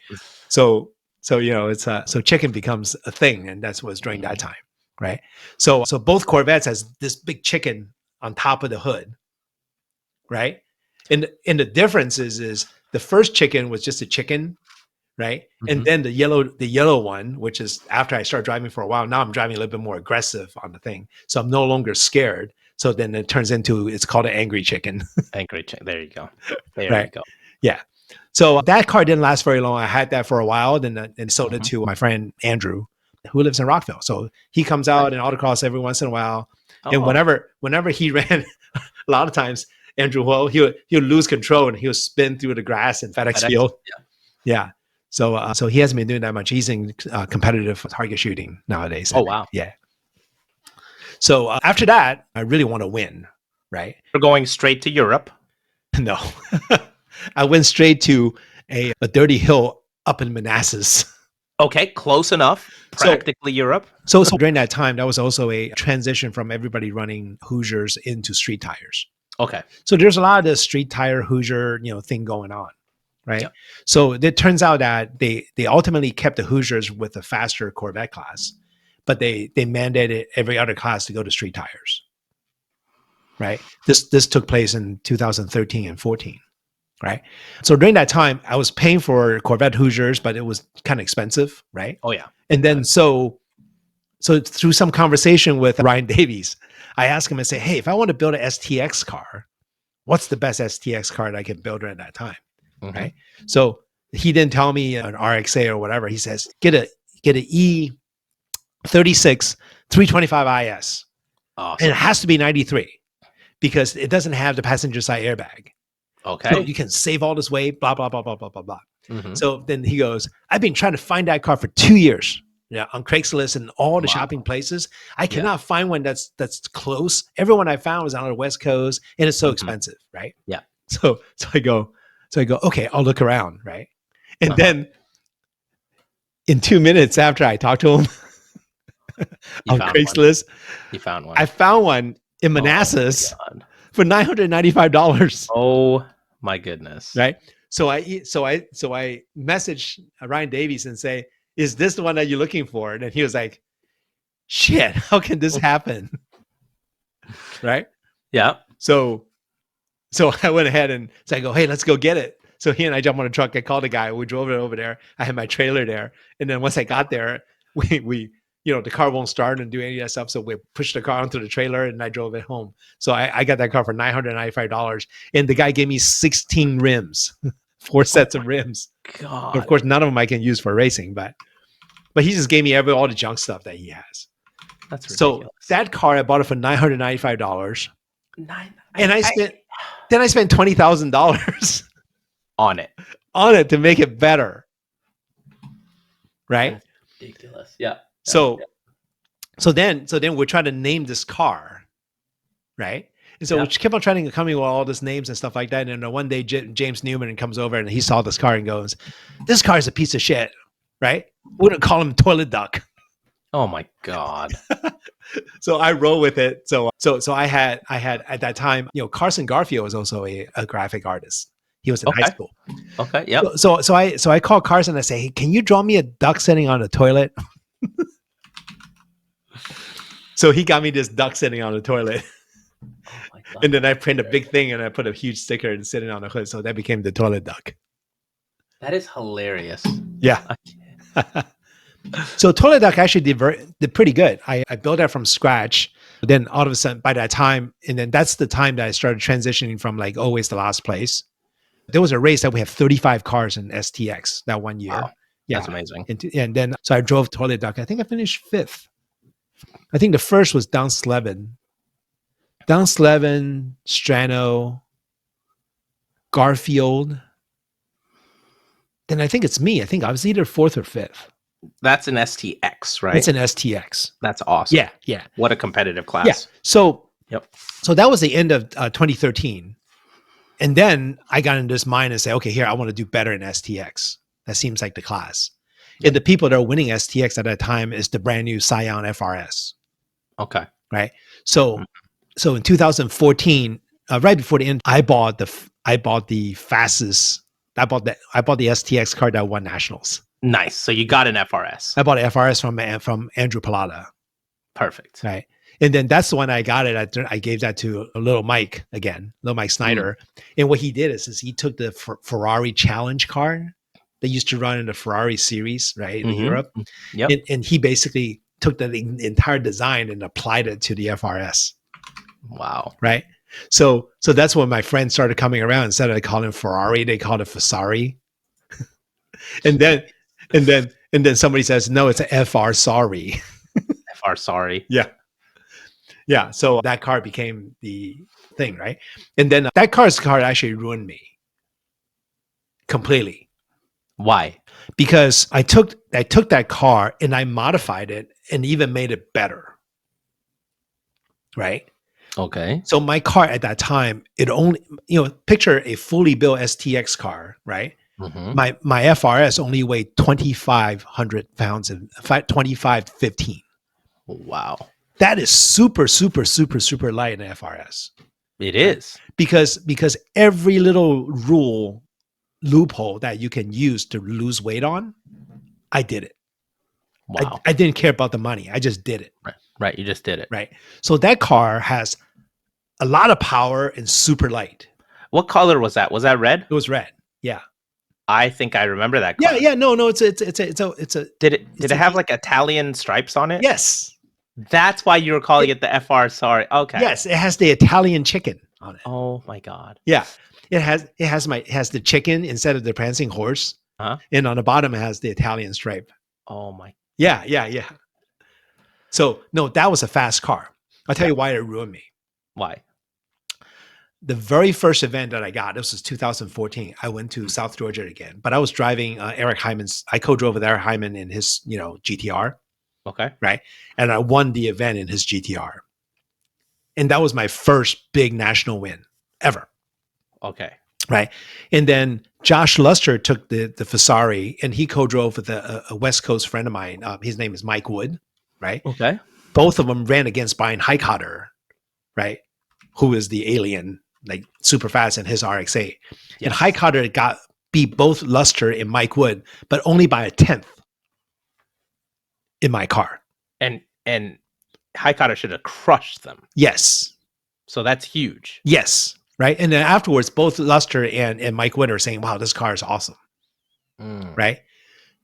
So it's so chicken becomes a thing, and that's what's during that time, right? So both Corvettes has this big chicken on top of the hood, right? And the difference is the first chicken was just a chicken, right? And then the yellow one, which is after I started driving for a while, now I'm driving a little bit more aggressive on the thing, so I'm no longer scared. So then it turns into, it's called an angry chicken. Angry chicken. There you go. There you go. Yeah. So that car didn't last very long. I had that for a while, then and sold it to my friend Andrew, who lives in Rockville. So he comes out in autocross every once in a while. And whenever he ran, a lot of times Andrew, he'll lose control and he'll spin through the grass in FedEx Field. Yeah. So he hasn't been doing that much. He's in competitive target shooting nowadays. Oh, wow. Yeah. So after that, I really want to win, right? We're going straight to Europe. No, I went straight to a dirty hill up in Manassas. Okay, close enough. Practically Europe. So during that time, that was also a transition from everybody running Hoosiers into street tires. Okay. So there's a lot of the street tire Hoosier, thing going on, right? Yep. So it turns out that they ultimately kept the Hoosiers with a faster Corvette class, but they mandated every other class to go to street tires, right? This took place in 2013 and 14. Right. So during that time, I was paying for Corvette Hoosiers, but it was kind of expensive. Right. Oh, yeah. And then so through some conversation with Ryan Davies, I asked him and say, hey, if I want to build an STX car, what's the best STX car that I can build at that time? Mm-hmm. Right. So he didn't tell me an RXA or whatever. He says, get an E36 325 IS. Awesome. And it has to be 93 because it doesn't have the passenger side airbag. Okay. So you can save all this weight, blah, blah, blah, blah, blah, blah, blah. Mm-hmm. So then he goes, I've been trying to find that car for 2 years. On Craigslist and all the shopping places. I cannot find one that's close. Everyone I found was on the West Coast and it's so expensive, right? Yeah. So I go, okay, I'll look around, right? And then in 2 minutes after I talked to him on Craigslist, you found one. I found one in Manassas for $995. Oh my goodness! Right. So I messaged Ryan Davies and say, "Is this the one that you're looking for?" And he was like, "Shit, how can this happen?" Right. Yeah. So I went ahead and I go, "Hey, let's go get it." So he and I jumped on a truck. I called a guy. We drove it over there. I had my trailer there, and then once I got there, we the car won't start and do any of that stuff. So we pushed the car onto the trailer and I drove it home. So I got that car for $995. And the guy gave me 16 rims, 4 sets of rims. God. But of course, none of them I can use for racing, but he just gave me all the junk stuff that he has. That's ridiculous. So that car, I bought it for $995. And I spent $20,000 on it to make it better. Right? That's ridiculous. Yeah. So then we're trying to name this car, right? And so we kept on trying to come in with all these names and stuff like that. And then one day James Newman comes over and he saw this car and goes, "This car is a piece of shit," right? We're gonna call him Toilet Duck. Oh my God. So I roll with it. So I had at that time, Carson Garfield was also a graphic artist. He was in high school. Okay. Yeah. So I called Carson and I say, "Hey, can you draw me a duck sitting on a toilet?" So he got me this duck sitting on the toilet. Oh my God. And then I printed a big thing and I put a huge sticker and sitting on the hood. So that became the Toilet Duck. That is hilarious. Yeah. So Toilet Duck actually did pretty good. I built that from scratch. Then all of a sudden by that time, and then that's the time that I started transitioning from like always the last place. There was a race that we have 35 cars in STX that one year. Wow. Yeah. That's amazing. And then, so I drove Toilet Duck. I think I finished 5th. I think the first was Down Slevin, Strano, Garfield. Then I think it's me. I think I was either 4th or 5th. That's an STX, right? It's an STX. That's awesome. Yeah. What a competitive class. Yeah. So that was the end of 2013. And then I got into this mind and say, okay, here, I want to do better in STX. That seems like the class. And the people that are winning STX at that time is the brand new Scion FRS. Okay. Right. So in 2014, right before the end, I bought the fastest. I bought the STX car that won nationals. Nice. So you got an FRS. I bought an FRS from Andrew Pallotta. Perfect. Right. And then that's the one I got it. I gave that to Little Mike again, Little Mike Snyder. And what he did is he took the Ferrari Challenge car. They used to run in the Ferrari series, right, in Europe. Yep. And he basically took the entire design and applied it to the FRS. Wow. Right. So that's when my friends started coming around. Instead of calling Ferrari, they called it Fasari. and then somebody says, no, it's a FR sorry. FR sorry. Yeah. Yeah. So that car became the thing, right? And then that car actually ruined me completely. Why? because I took that car and I modified it and even made it better. Right. Okay. So my car at that time, it only, picture a fully built STX car, right? Mm-hmm. My FRS only weighed 2,500 pounds and 2,515. Wow. That is super, super, super, super light in an FRS. It is. Because every little loophole that you can use to lose weight on, I did it. Wow. I didn't care about the money. I just did it. Right. You just did it. Right. So that car has a lot of power and super light. What color was that? Was that red? It was red. Yeah. I think I remember that car. Yeah. No. It's a. Did it have like Italian stripes on it? Yes. That's why you were calling it the FR. Sorry. Okay. Yes. It has the Italian chicken on it. Oh my God. Yeah. It has the chicken instead of the prancing horse. Huh? And on the bottom it has the Italian stripe. Oh my. Yeah. So no, that was a fast car. I'll tell you why it ruined me. Why? The very first event that I got, this was 2014. I went to South Georgia again, but I was driving Eric Hyman's. I co-drove with Eric Hyman in his, GTR. Okay. Right. And I won the event in his GTR. And that was my first big national win ever. Okay. Right. And then Josh Luster took the Fasari and he co-drove with a West Coast friend of mine. His name is Mike Wood. Right. Okay. Both of them ran against Brian Highcotter. Right. Who is the alien, like super fast in his RX-8. Yes. And Highcotter beat both Luster and Mike Wood, but only by a 10th in my car. And Highcotter should have crushed them. Yes. So that's huge. Yes. Right. And then afterwards, both Luster and Mike Wood are saying, wow, this car is awesome. Right.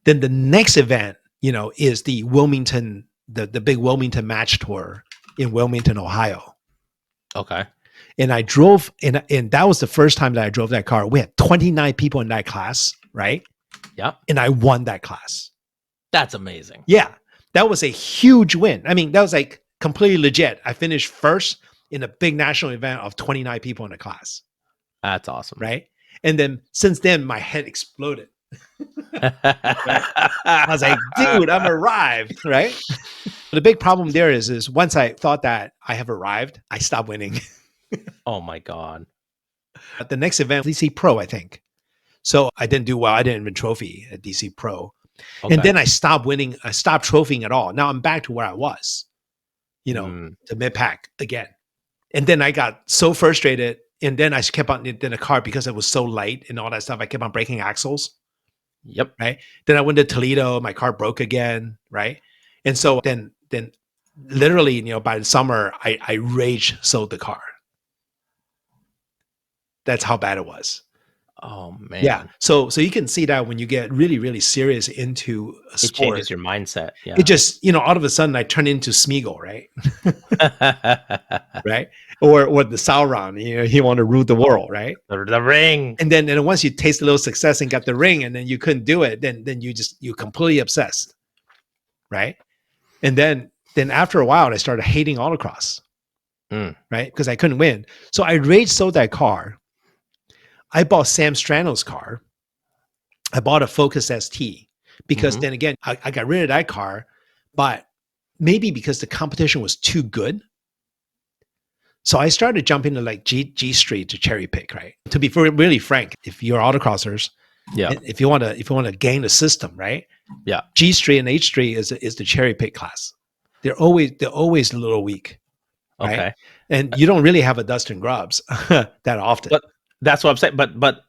Then the next event, is the Wilmington, the big Wilmington match tour in Wilmington, Ohio. Okay. And I drove, and that was the first time that I drove that car. We had 29 people in that class, right? Yeah. And I won that class. That's amazing. Yeah. That was a huge win. I mean, that was like completely legit. I finished first in a big national event of 29 people in the class. That's awesome. Right? And then since then, my head exploded. Right? I was like, dude, I'm arrived, right? The big problem there is once I thought that I have arrived, I stopped winning. Oh my God. At the next event, DC Pro, I think. So I didn't do well. I didn't win trophy at DC Pro. Okay. And then I stopped winning. I stopped trophying at all. Now I'm back to where I was, to mid-pack again. And then I got so frustrated. And then I kept on in the car because it was so light and all that stuff. I kept on breaking axles. Yep. Right. Then I went to Toledo. My car broke again. Right. And so then literally, by the summer, I rage sold the car. That's how bad it was. Oh man. Yeah. So you can see that when you get really, really serious into a sport, it changes your mindset. Yeah. It just, all of a sudden I turn into Smeagol, right? Right. Or the Sauron, he want to rule the world, right? The ring. And then once you taste a little success and got the ring and then you couldn't do it, then you completely obsessed. Right. And then after a while I started hating autocross. Right. Because I couldn't win. So I rage sold that car. I bought Sam Strano's car. I bought a Focus ST because then again, I got rid of that car, but maybe because the competition was too good. So I started jumping to like G Street to cherry pick, right? To be really frank, if you're autocrossers, if you want to gain the system, right? Yeah. G Street and H Street is the cherry pick class. They're always a little weak. Right? Okay. And you don't really have a Dustin Grubbs that often. But that's what I'm saying. But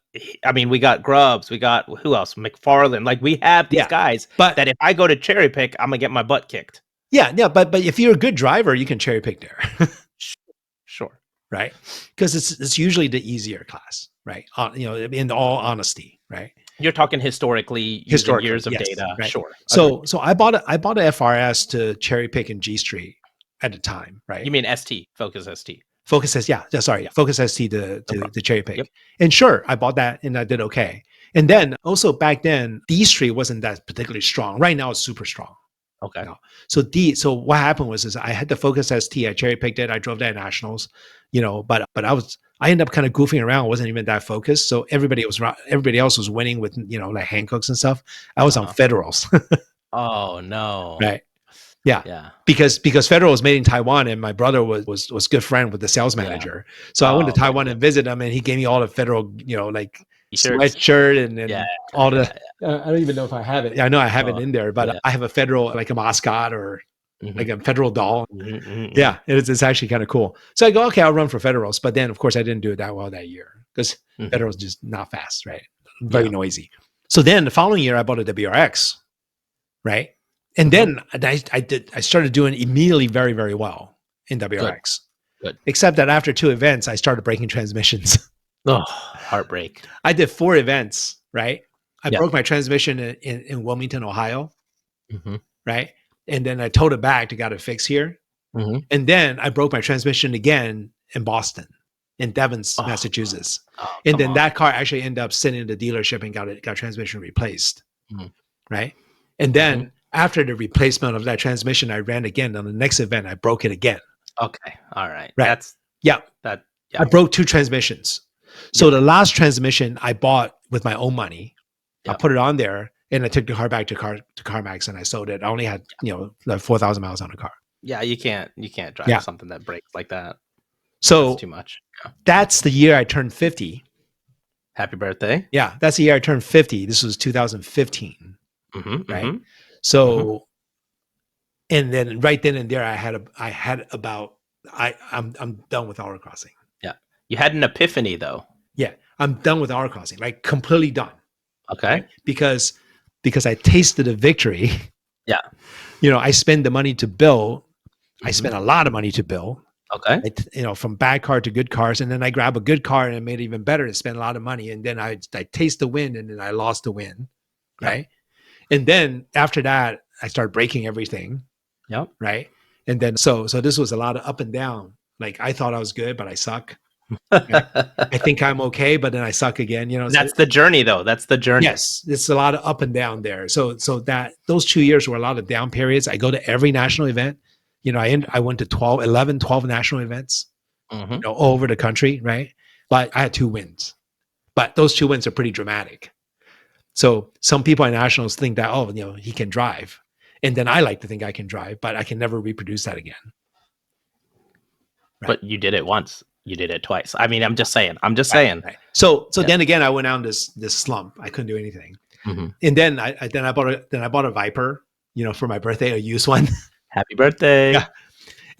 I mean, we got Grubbs, we got who else? McFarland. Like we have these guys but that if I go to cherry pick, I'm gonna get my butt kicked. Yeah. But if you're a good driver, you can cherry pick there. Sure. Right. Because it's usually the easier class, right? In all honesty, right? You're talking historically years of data. Right. Sure. So I bought a FRS to cherry pick in G Street at the time, right? You mean ST, Focus ST. Focus ST, Focus ST to cherry pick. Yep. And sure, I bought that and I did okay. And then also back then, D Street wasn't that particularly strong. Right now it's super strong. Okay. So what happened was I had the Focus ST, I cherry picked it, I drove that at Nationals, but I was I ended up kind of goofing around. Wasn't even that focused. So everybody else was winning with, like Hancocks and stuff. I was on Federals. Oh no. Right. Yeah. Yeah. Because Federal was made in Taiwan, and my brother was good friend with the sales manager. So I went to Taiwan and visit him, and he gave me all the Federal, like sweatshirt and all the. I don't even know if I have it. Yeah, I know I have it in there, but I have a Federal, like a mascot or like a Federal doll. Yeah, it's actually kind of cool. So I go, okay, I'll run for Federals. But then, of course, I didn't do it that well that year because Federals just not fast, right? Very noisy. So then the following year, I bought a WRX, right? And then I started doing immediately very, very well in WRX. Good. Except that after 2 events, I started breaking transmissions. Oh, heartbreak. I did 4 events, right? I broke my transmission in Wilmington, Ohio, right? And then I towed it back to get it fixed here. And then I broke my transmission again in Boston, in Devens, Massachusetts. And then that car actually ended up sitting in the dealership and got transmission replaced, right? And then after the replacement of that transmission, I ran again. On the next event, I broke it again. Okay. All right. Right. I broke 2 transmissions. So the last transmission I bought with my own money. I put it on there and I took the car back to CarMax and I sold it. I only had, like 4,000 miles on the car. Yeah, you can't drive something that breaks like that. So that's too much. Yeah. That's the year I turned 50. Happy birthday. Yeah, that's the year I turned 50. This was 2015. Right. So, and then right then and there, I'm done with autocrossing. Yeah. You had an epiphany though. Yeah. I'm done with autocrossing, like completely done. Okay. Right? Because I tasted a victory. Yeah. I spend the money to build. I spent a lot of money to build. Okay. From bad car to good cars. And then I grab a good car and I made it even better and spend a lot of money. And then I taste the win and then I lost the win. Right. And then after that, I started breaking everything. Yep. Right. And then, so this was a lot of up and down. Like I thought I was good, but I suck. Right? I think I'm okay, but then I suck again. That's the journey though. That's the journey. Yes. It's a lot of up and down there. So that those 2 years were a lot of down periods. I go to every national event. I went to 12 national events, all over the country. Right. But I had 2 wins, but those 2 wins are pretty dramatic. So some people at nationals think that, he can drive. And then I like to think I can drive, but I can never reproduce that again. Right? But you did it once. You did it twice. I mean, I'm just saying. Right. So then again, I went on this slump. I couldn't do anything. And then I bought a Viper, for my birthday, a used one. Happy birthday. Yeah.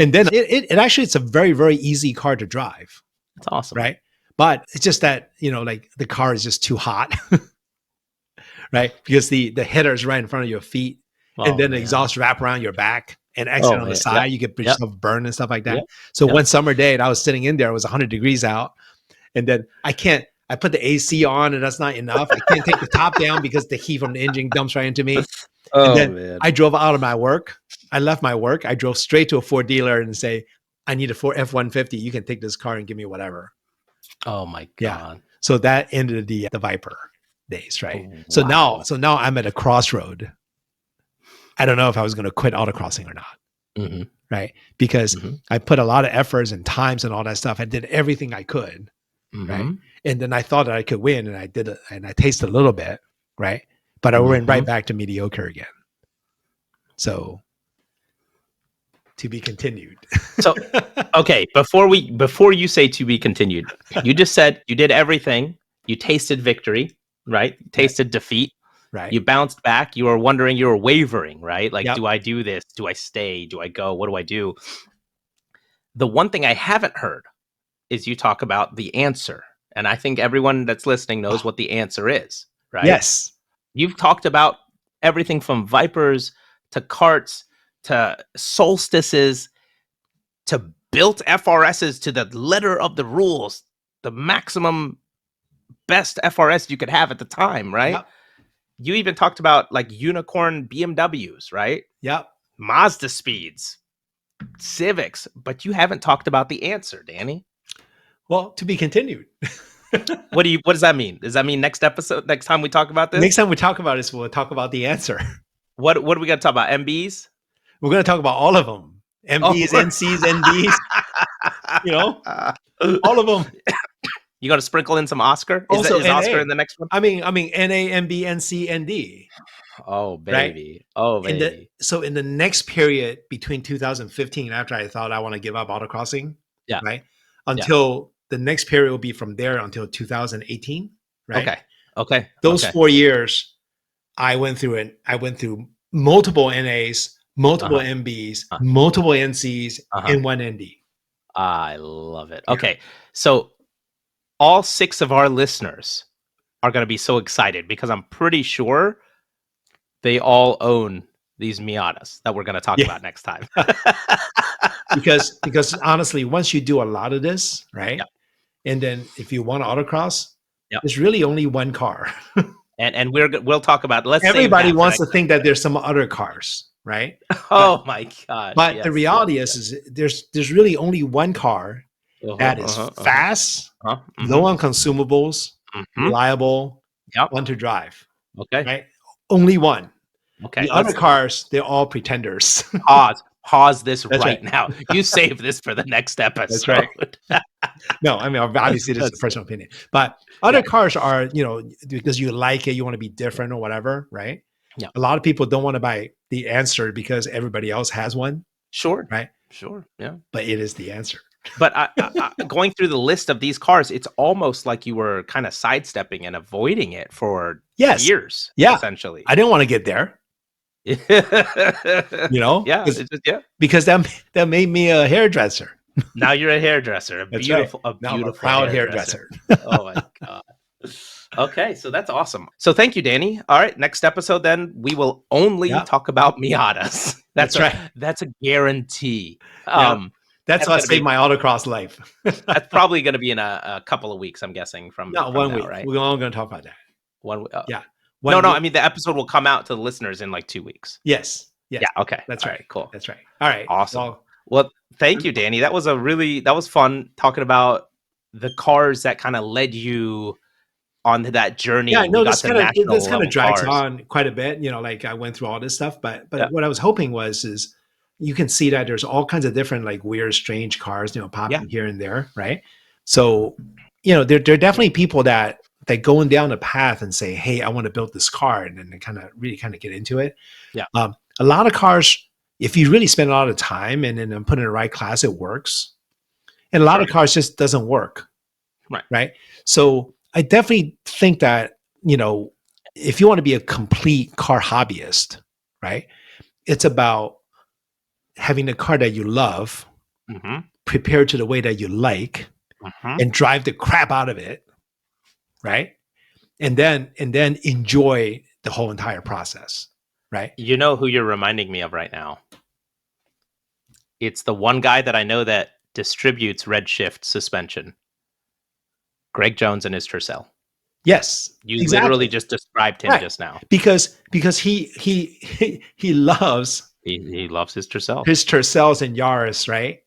And then it actually, it's a very, very easy car to drive. That's awesome. Right. But it's just that, like the car is just too hot. Right. Because the header is right in front of your feet. And then the exhaust wrap around your back and exit on the side. You get yourself burned and stuff like that. So one summer day, I was sitting in there, it was 100 degrees out. And then I put the AC on and that's not enough. I can't take the top down because the heat from the engine dumps right into me. And then I drove out of my work. I left my work. I drove straight to a Ford dealer and say, I need a Ford F-150. You can take this car and give me whatever. Oh my God. Yeah. So that ended the Viper days, right? So now I'm at a crossroad. I don't know if I was going to quit autocrossing or not. Right. Because I put a lot of efforts and times and all that stuff. I did everything I could. Right. And then I thought that I could win and I did it and I tasted a little bit. Right. But I went right back to mediocre again. So to be continued. So, okay. Before you say to be continued, you just said you did everything. You tasted victory, right? You tasted defeat. Right. You bounced back. You were wondering, you were wavering, right? Like, do I do this? Do I stay? Do I go? What do I do? The one thing I haven't heard is you talk about the answer. And I think everyone that's listening knows what the answer is, right? Yes. You've talked about everything from Vipers to karts to solstices to built FRSs to the letter of the rules, the maximum best FRS you could have at the time, right? Yep. You even talked about like unicorn BMWs, right? Yep. Mazda speeds, Civics, but you haven't talked about the answer, Danny. Well, to be continued. What does that mean? Does that mean next time we talk about this? Next time we talk about this, we'll talk about the answer. What are we going to talk about? MBs? We're going to talk about all of them. MBs, NCs, NBs. You know, all of them. You got to sprinkle in some Oscar. Also Is Oscar NA. in the next one? I mean, NA, NB, NC, ND. Oh Right? baby, oh baby. So in the next period between 2015, after I thought I want to give up autocrossing, Yeah. right, until the next period will be from there until 2018, right? Okay. Those 4 years, I went through it. I went through multiple NAs, multiple MBs, multiple NCs, and one ND. I love it. Yeah. Okay, so all 6 of our listeners are going to be so excited because I'm pretty sure they all own these Miatas that we're going to talk about next time. because honestly, once you do a lot of this, right, and then if you want to autocross, there's really only one car. And we'll talk about. Everybody wants to think that there's some other cars, right? Oh my gosh! But the reality is there's really only one car that is fast, low on consumables, reliable, fun to drive. Okay, right? Only one. Okay, the other cars, they're all pretenders. Pause this right now. You save this for the next episode. That's right. No, I mean, obviously this is a personal opinion, but other cars are, because you like it, you want to be different or whatever, right? Yeah. A lot of people don't want to buy the answer because everybody else has one. Sure. Right. Sure. Yeah. But it is the answer. But going through the list of these cars, it's almost like you were kind of sidestepping and avoiding it for years. Yeah. Essentially. I didn't want to get there. Yeah. Because that made me a hairdresser. Now you're a hairdresser, a beautiful proud hairdresser. Oh my God. Okay, so that's awesome. So thank you, Danny. All right, next episode then we will only talk about Miatas. That's right. That's a guarantee. That's what saved my autocross life. That's probably going to be in a couple of weeks, I'm guessing. From 1 week, right? We're all going to talk about that. 1 week. Yeah. No. I mean, the episode will come out to the listeners in like 2 weeks. Yes. Yeah. Okay. That's right. Cool. That's right. All right. Awesome. Well, thank you, Danny. That was fun talking about the cars that kind of led you onto that journey. Yeah, no, this kind of drags on quite a bit. Like I went through all this stuff, but what I was hoping is you can see that there's all kinds of different like weird, strange cars, popping here and there, right? So, there are definitely people that going down a path and say, "Hey, I want to build this car," and then they really get into it. Yeah, a lot of cars, if you really spend a lot of time and then put in the right class, it works. And a lot of cars just doesn't work. Right. So I definitely think that, if you want to be a complete car hobbyist, right, it's about having a car that you love, prepared to the way that you like, and drive the crap out of it. Right. And then enjoy the whole entire process. Right. You know who you're reminding me of right now? It's the one guy that I know that distributes Redshift suspension. Greg Jones and his Tercel. Yes. You literally just described him just now. Because he loves he loves his Tercel. His Tercels and Yaris, right?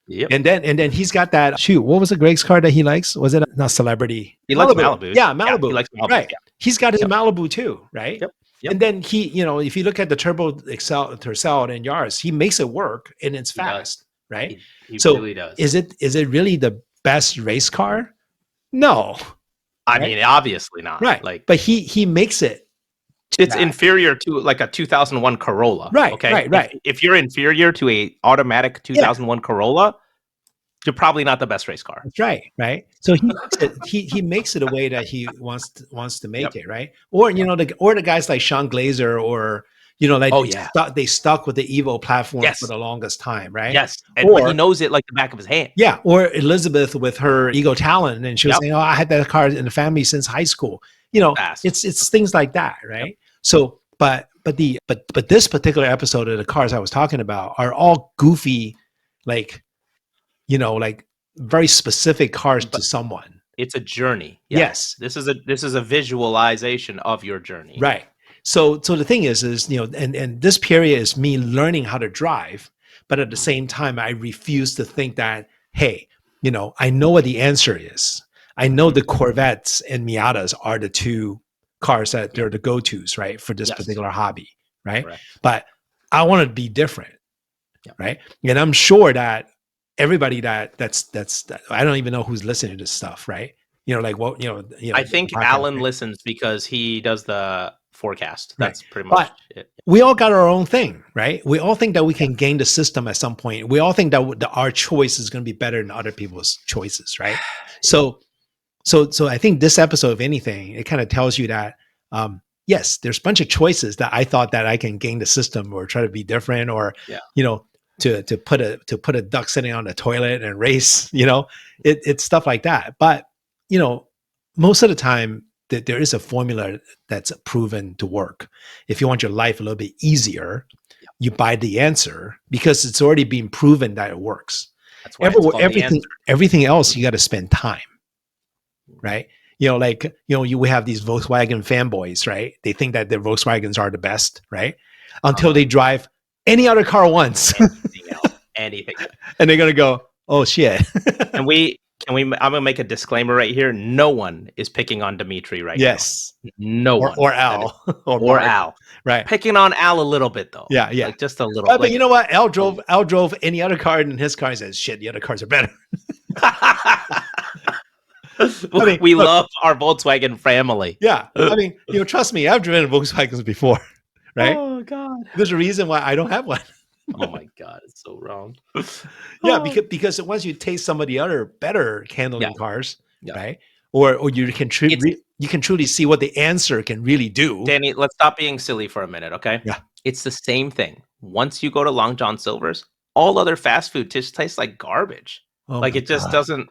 Yep. And then he's got that what was the Greg's car that he likes? Was it not Celebrity? He likes Malibu. Yeah, Malibu. Yeah, he likes Malibu. Right. Yeah. He's got his Malibu too, right? Yep. And then he, if you look at the Turbo Tercel and Yaris, he makes it work and it's fast, right? He really does. Is it really the best race car? No. I mean, obviously not. Right. But he makes it. It's inferior to like a 2001 Corolla. Right. Okay. Right. If you're inferior to a automatic 2001 Corolla, you're probably not the best race car. That's right. Right. So he makes it a way that he wants to make it. Right. Or the guys like Sean Glazer or they stuck with the Evo platform for the longest time. Right. Yes. But he knows it like the back of his hand. Yeah. Or Elizabeth with her Ego Talon, and she was saying, "Oh, I had that car in the family since high school." It's things like that. Right. Yep. So, but this particular episode of the cars I was talking about are all goofy, like very specific cars to someone. It's a journey. Yes. This is a visualization of your journey. Right. So the thing is and this period is me learning how to drive, but at the same time, I refuse to think that, hey, I know what the answer is. I know the Corvettes and Miatas are the two cars that they're the go-tos, right, for this particular hobby, right? But I want to be different, right? And I'm sure that everybody that's I don't even know who's listening to this stuff, right? Like what I think podcast, Alan right? listens because he does the forecast. Right. That's pretty much But it. we all got our own thing, right? We all think that we can game the system at some point. We all think that our choice is going to be better than other people's choices, right? So I think this episode, if anything, it kind of tells you that yes, there's a bunch of choices that I thought that I can game the system or try to be different, or Yeah. to put a duck sitting on the toilet and race, it's stuff like that. But most of the time that there is a formula that's proven to work. If you want your life a little bit easier, you buy the answer because it's already been proven that it works. That's why it's called the answer. Everything else, you got to spend time, right? We have these Volkswagen fanboys, right? They think that their Volkswagens are the best, right? Until they drive any other car once. Anything. And they're going to go, oh shit. I'm going to make a disclaimer right here. No one is picking on Dimitri right now. Yes. No one. Or Al. Or Al. Right. Picking on Al a little bit though. Yeah. Like just a little. But you know what? Al drove any other car than his car and says, shit, the other cars are better. We love our Volkswagen family. Yeah. Trust me, I've driven Volkswagens before, right? Oh, God. There's a reason why I don't have one. Oh, my God. It's so wrong. Yeah, because once you taste some of the other better handling cars, Yeah. right? Or you can truly see what the answer can really do. Danny, let's stop being silly for a minute, okay? Yeah. It's the same thing. Once you go to Long John Silver's, all other fast food just tastes like garbage. Oh like it just doesn't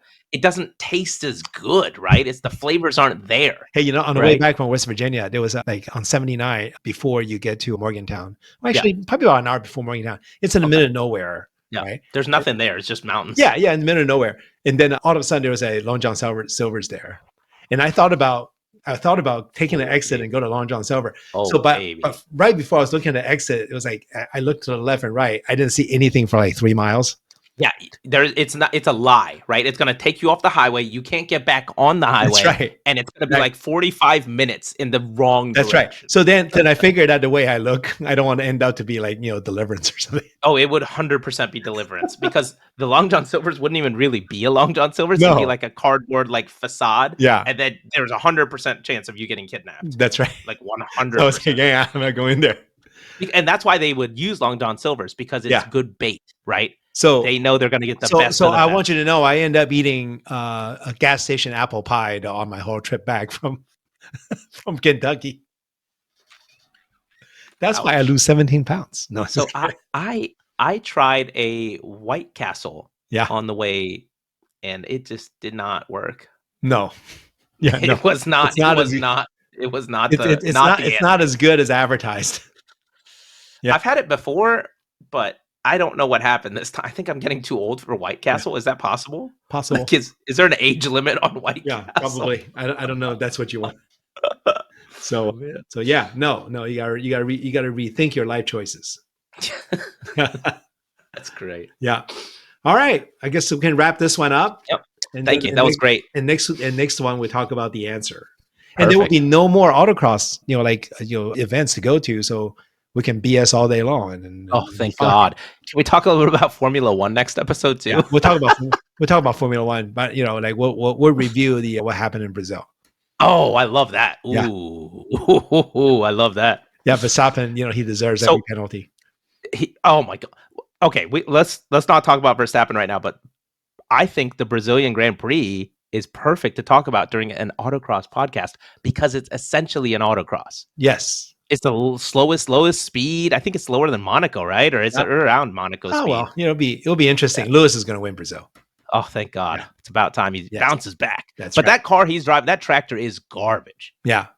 taste as good, right? It's the flavors aren't there. Hey, on the way back from West Virginia, there was on 79 before you get to Morgantown. Well, actually, probably about an hour before Morgantown. It's in the middle of nowhere. Yeah. Right? There's nothing there. It's just mountains. Yeah, in the middle of nowhere. And then all of a sudden there was a Long John Silver's there. And I thought about taking the exit and go to Long John Silver. But right before I was looking at the exit, it was like I looked to the left and right. I didn't see anything for like 3 miles. Yeah, it's a lie, right? It's going to take you off the highway. You can't get back on the highway. That's right. And it's going to be like 45 minutes in the wrong direction. That's right. So then I figured out the way I look, I don't want to end up to be like, Deliverance or something. Oh, it would 100% be Deliverance because the Long John Silver's wouldn't even really be a Long John Silver's. It'd be like a cardboard like facade. Yeah. And then there's 100% chance of you getting kidnapped. That's right. Like 100%. I was like, yeah, I'm not going there. And that's why they would use Long John Silver's because it's good bait, right? So they know they're going to get the best. So I want you to know I end up eating a gas station apple pie on my whole trip back from Kentucky. That's why I lose 17 pounds. No, so I tried a White Castle on the way, and it just did not work. No, it was not. It's not as good as advertised. Yeah, I've had it before, but I don't know what happened this time. I think I'm getting too old for White Castle. Yeah. Is that possible? Possible. Like is there an age limit on White Castle? Yeah, probably. I don't know if that's what you want. So yeah, no, you gotta rethink your life choices. That's great. Yeah. All right. I guess we can wrap this one up. Yep. Thank you. That was great. And next one we talk about the answer. Perfect. And there will be no more autocross, events to go to. So we can BS all day long. And thank God. Can we talk a little bit about Formula One next episode too? Yeah, we'll talk about Formula One, but we'll review what happened in Brazil. Oh, I love that. Ooh, I love that. Yeah, Verstappen, he deserves every penalty. Oh my God. Okay, let's not talk about Verstappen right now, but I think the Brazilian Grand Prix is perfect to talk about during an autocross podcast because it's essentially an autocross. Yes. It's the lowest speed. I think it's lower than Monaco, right? Or is it around Monaco's speed? Well, it'll be interesting. Lewis is going to win Brazil. Oh, thank God. Yeah. It's about time he bounces back. But right. That car he's driving, that tractor is garbage. Yeah.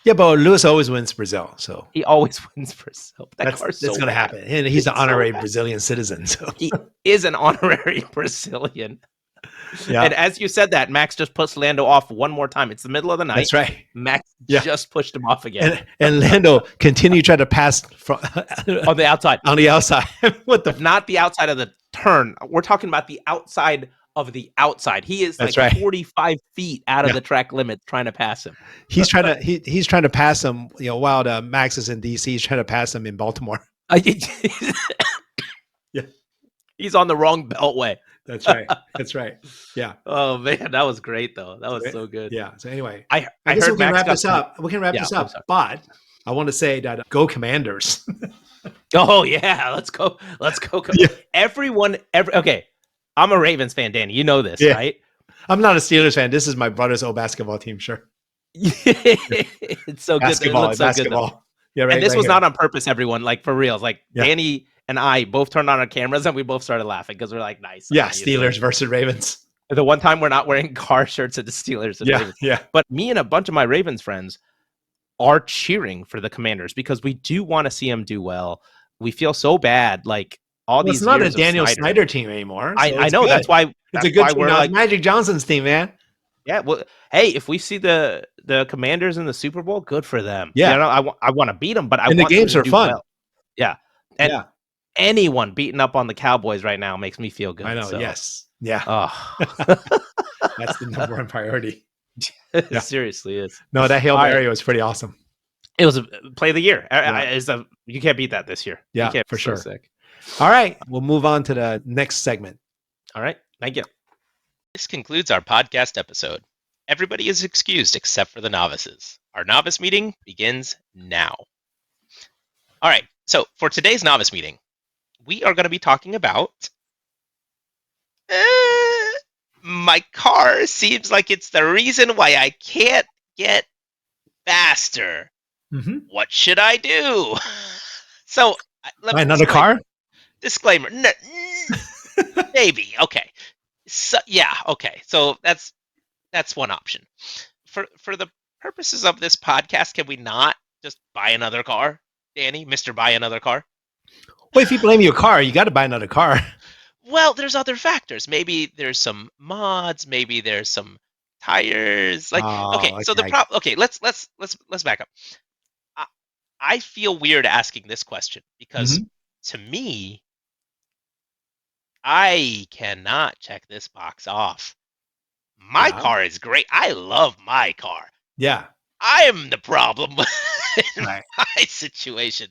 Yeah, but Lewis always wins Brazil, so he always wins Brazil. That's going to happen. And he's an honorary Brazilian citizen, so he is an honorary Brazilian. Yeah. And as you said that, Max just pushed Lando off one more time. It's the middle of the night. That's right. Max just pushed him off again. And Lando continued trying to pass on the outside. On the outside. Not the outside of the turn. We're talking about the outside of the outside. He is 45 feet out of the track limit trying to pass him. He's trying to pass him, while Max is in DC, he's trying to pass him in Baltimore. He's on the wrong beltway. That's right. That's right. Yeah. Oh man, that was great though. That was So, so good. yeah. So anyway, I guess heard we can Max wrap got this up. We can wrap Yeah, this I'm up. sorry. But I want to say that go Commanders. Oh yeah, let's go. Let's go. Yeah. Okay. I'm a Ravens fan, Danny. You know this, Yeah. right? I'm not a Steelers fan. This is my brother's old basketball team. Sure. It's so good. It Basketball. looks so good though. Basketball. Yeah. Right. And this right was here. not on purpose, everyone. Like for reals. Like Yeah. Danny and I both turned on our cameras and we both started laughing because we're like, nice. Yeah. obviously. Steelers versus Ravens. The one time we're not wearing car shirts at the Steelers and Yeah. Ravens. Yeah. But me and a bunch of my Ravens friends are cheering for the Commanders because we do want to see them do well. We feel so bad, like all these. It's not a years of Daniel Snyder team anymore. So I know good. that's why. It's a good team we're now. like It's Magic Johnson's team, man. Yeah, well, hey, if we see the Commanders in the Super Bowl, good for them. Yeah. You know, I want to beat them, but I And the want them games to are do fun. well. Yeah, and Yeah. anyone beating up on the Cowboys right now makes me feel good. I know. so. Yes. Yeah. Oh, That's the number one priority. Yeah. seriously is. No, that Hail All right. Mary was pretty awesome. It was a play of the year. Yeah. You can't beat that this year. Yeah, you can't. for It's so sure. Sick. All right. We'll move on to the next segment. All right, thank you. This concludes our podcast episode. Everybody is excused except for the novices. Our novice meeting begins now. All right, so for today's novice meeting, we are going to be talking about my car seems like it's the reason why I can't get faster. Mm-hmm. What should I do? So, Buy another car? Disclaimer. Maybe. Okay. So, yeah. Okay. So that's one option. For the purposes of this podcast, can we not just buy another car, Danny? Mr. Buy Another Car? Well, if you blame your car, you got to buy another car. Well, there's other factors. Maybe there's some mods. Maybe there's some tires. Like, okay. So the problem. Okay. Let's back up. I feel weird asking this question because to me, I cannot check this box off. My car is great. I love my car. Yeah. I am the problem in Right. my situation.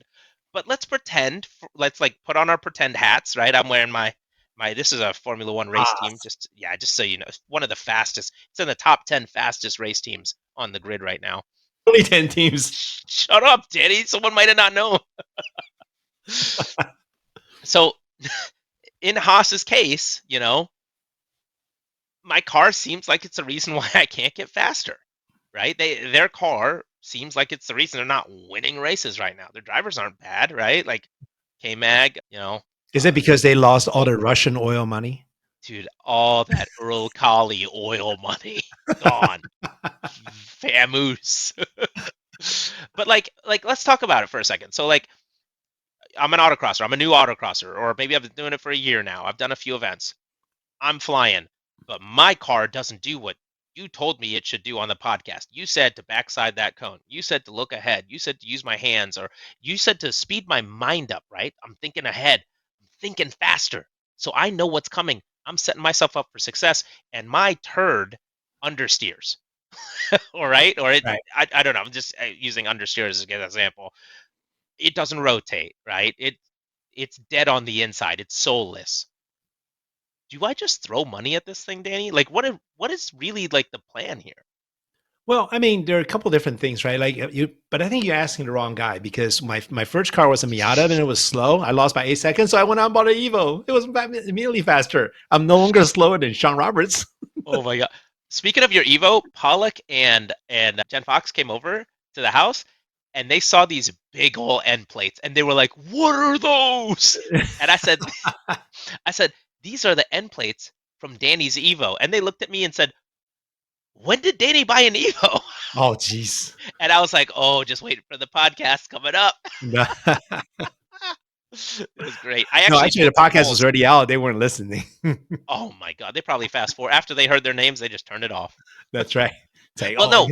But let's pretend. Let's like put on our pretend hats, right? I'm wearing my. This is a Formula One race team. Just so you know, it's one of the fastest. It's in the top 10 fastest race teams on the grid right now. Only 10 teams. Shut up, Danny. Someone might have not known. So, in Haas's case, you know, my car seems like it's the reason why I can't get faster, right? Their car seems like it's the reason they're not winning races right now. Their drivers aren't bad, right? Like K-Mag, you know. Is it because they lost all the Russian oil money? Dude, all that Earl Collie oil money gone. Famous. But like let's talk about it for a second. So like I'm an autocrosser. I'm a new autocrosser, or maybe I've been doing it for a year now. I've done a few events. I'm flying, but my car doesn't do what you told me it should do on the podcast. You said to backside that cone. You said to look ahead. You said to use my hands, or you said to speed my mind up, right? I'm thinking ahead. I'm thinking faster. So I know what's coming. I'm setting myself up for success, and my turd understeers. All right? Or it, Right. I don't know. I'm just using understeer as an example. It doesn't rotate, right? It's dead on the inside. It's soulless. Do I just throw money at this thing, Danny? Like, what is really like the plan here? Well, I mean, there are a couple different things, right? Like but I think you're asking the wrong guy because my first car was a Miata and it was slow. I lost by 8 seconds, so I went out and bought an Evo. It was immediately faster. I'm no longer slower than Sean Roberts. Oh my god! Speaking of your Evo, Pollock and Jen Fox came over to the house and they saw these big old end plates and they were like, "What are those?" And I said, "These are the end plates from Danny's Evo." And they looked at me and said, "When did Danny buy an Evo?" Oh, jeez. And I was like, "Oh, just waiting for the podcast coming up." It was great. Actually, the podcast was already out. They weren't listening. Oh my god, they probably fast forward after they heard their names. They just turned it off. That's right. Like, well, no,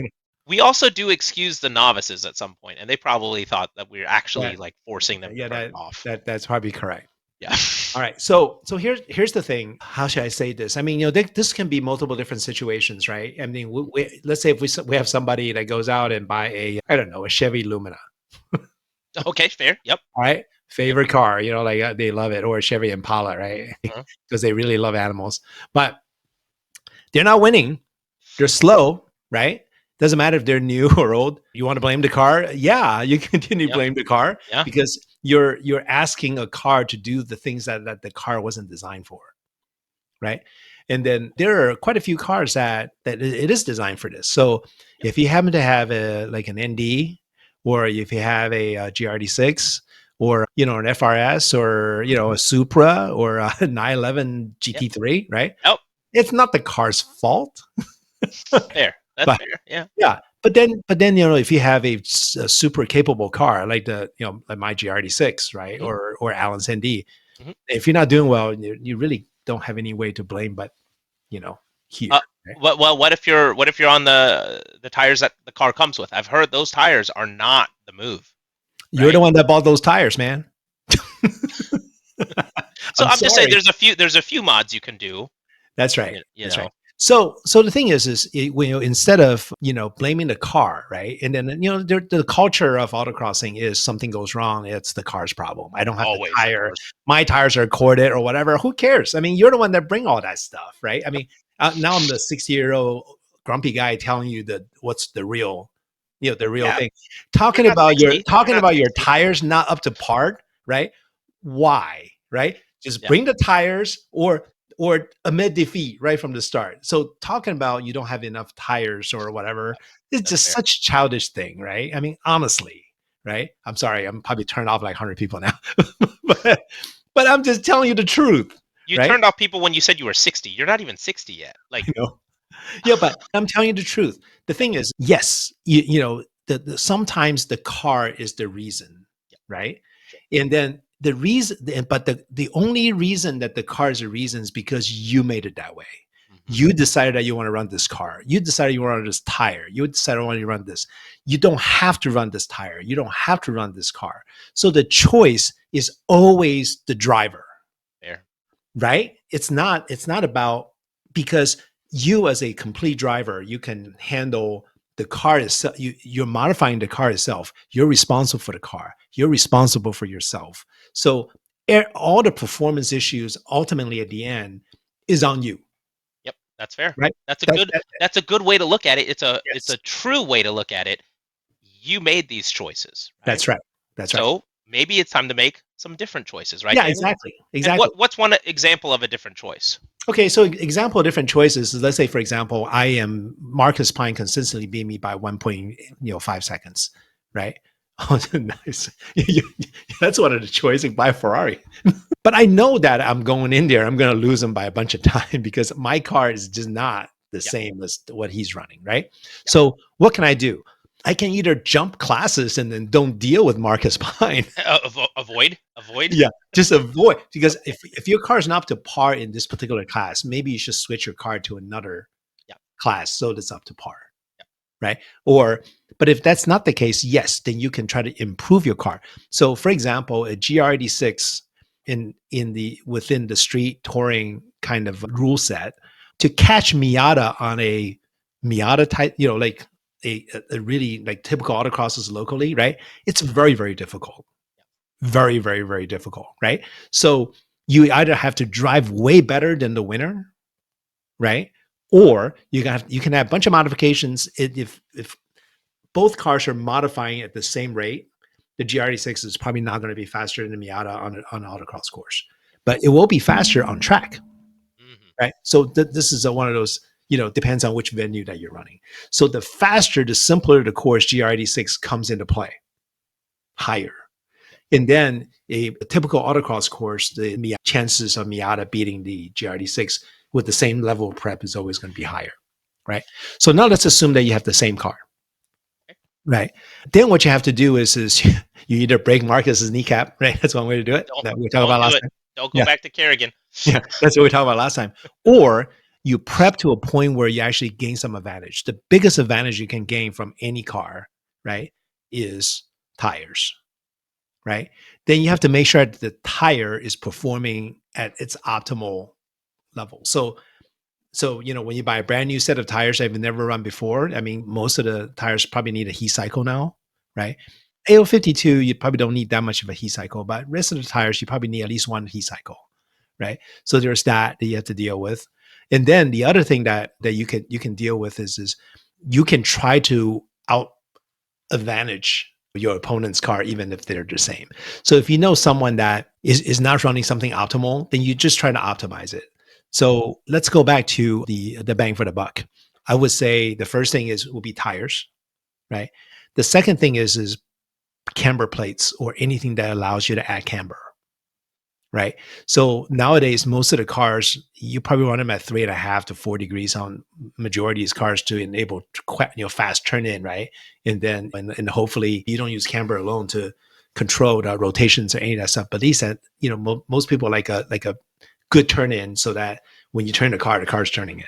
we also do excuse the novices at some point, and they probably thought that we were actually like forcing them to turn it off. That's probably correct. Yeah. All right. So here's the thing. How should I say this? I mean, this can be multiple different situations, right? I mean, let's say if we have somebody that goes out and buy a Chevy Lumina. Okay, fair. Yep. All right. favorite car, like they love it, or Chevy Impala, right? Uh-huh. Because they really love animals. But they're not winning. They're slow, right? Doesn't matter if they're new or old. You want to blame the car? Yeah, you continue to Yeah. blame the car Yeah. because you're asking a car to do the things that the car wasn't designed for, right? And then there are quite a few cars that it is designed for this. So if you happen to have like an ND, or if you have a GRD6, or an FRS, or a Supra, or a 911 GT3, right? Yep. It's not the car's fault. Fair. That's But fair. Yeah. yeah, but then if you have a super capable car like like my GRD6, right, Mhm. or Alan's ND, Mhm. if you're not doing well, you really don't have any way to blame, but here. Right? What if you're on the tires that the car comes with? I've heard those tires are not the move. You're the Right? one that bought those tires, man. So I'm I'm just saying sorry. there's a few mods you can do. That's right. You That's know. right. So the thing is instead of blaming the car, right? And then the culture of autocrossing is something goes wrong, it's the car's problem. I don't have the Always, of tire. course. My tires are corded or whatever. Who cares? I mean, you're the one that bring all that stuff, right? I mean, now I'm the 60-year-old grumpy guy telling you that what's the real, the real Yeah. thing. You're Talking not about 60. You're not your 60. tires not up to par, right? Why, right? Just Yeah. bring the tires, or amid defeat right from the start. So talking about you don't have enough tires or whatever is That's just fair. such childish thing, right? I mean, honestly, right? I'm sorry, I'm probably turned off like 100 people now, but I'm just telling you the truth, You right? turned off people when you said you were 60. You're not even 60 yet. Like, Yeah, but I'm telling you the truth. The thing is, yes, sometimes the car is the reason, yeah, right? sure. And then the reason, but the only reason that the car is a reason is because you made it that way. Mhm. You decided that you want to run this car. You decided you want to run this tire. You decided you want to run this. You don't have to run this tire. You don't have to run this car. So the choice is always the driver, Fair. right? It's not about, because you as a complete driver, you can handle the car itself. You're modifying the car itself. You're responsible for the car. You're responsible for yourself. So all the performance issues ultimately at the end is on you, Yep, that's fair. right? That's that's a good way to look at it. It's Yes, a true way to look at it. You made these choices, right? that's right. That's right. So maybe it's time to make some different choices, right, Yeah, Daniel? exactly. And Exactly. what's one example of a different choice? Okay, so example of different choices is, let's say, for example, I am Marcus Pine consistently beat me by 1.5 seconds, right? Oh, nice. That's one of the choices. Buy a Ferrari, but I know that I'm going in there, I'm going to lose him by a bunch of time because my car is just not the Yeah. same as what he's running, right? Yeah. So what can I do? I can either jump classes and then don't deal with Marcus Pine. Avoid. Yeah, just avoid, because if your car is not up to par in this particular class, maybe you should switch your car to another Yeah. class so that's up to par, Yeah. right? But if that's not the case, yes, then you can try to improve your car. So, for example, a GRD6 within the street touring kind of rule set, to catch Miata on a Miata type, like a really like typical autocrosses locally, right? It's very, very difficult. Very, very, very difficult, right? So you either have to drive way better than the winner, right? Or you can have a bunch of modifications. If both cars are modifying at the same rate, the GRD6 is probably not going to be faster than the Miata on an autocross course, but it will be faster on track, Mhm. right? So this is one of those, depends on which venue that you're running. So the faster, the simpler the course, GRD6 comes into play, higher. And then a typical autocross course, the chances of Miata beating the GRD6 with the same level of prep is always going to be higher, right? So now let's assume that you have the same car, right? Then what you have to do is you either break Marcus's kneecap, right? That's one way to do it. That we talked Don't about do last it. time. Don't go Yeah, back to Kerrigan. yeah, that's what we talked about last time. Or you prep to a point where you actually gain some advantage. The biggest advantage you can gain from any car, right, is tires, right? Then you have to make sure that the tire is performing at its optimal level. So when you buy a brand new set of tires that have never run before, I mean, most of the tires probably need a heat cycle now, right? AO52, you probably don't need that much of a heat cycle, but rest of the tires, you probably need at least one heat cycle, right? So there's that you have to deal with. And then the other thing that you can deal with is you can try to out advantage your opponent's car, even if they're the same. So if you know someone that is not running something optimal, then you just try to optimize it. So let's go back to the bang for the buck. I would say the first thing will be tires, right? The second thing is camber plates or anything that allows you to add camber, right? So nowadays, most of the cars, you probably run them at 3.5 to 4 degrees on majority of these cars to enable fast turn in, right? And then and hopefully you don't use camber alone to control the rotations or any of that stuff. But these, most people like a good turn in so that when you turn the car's turning in,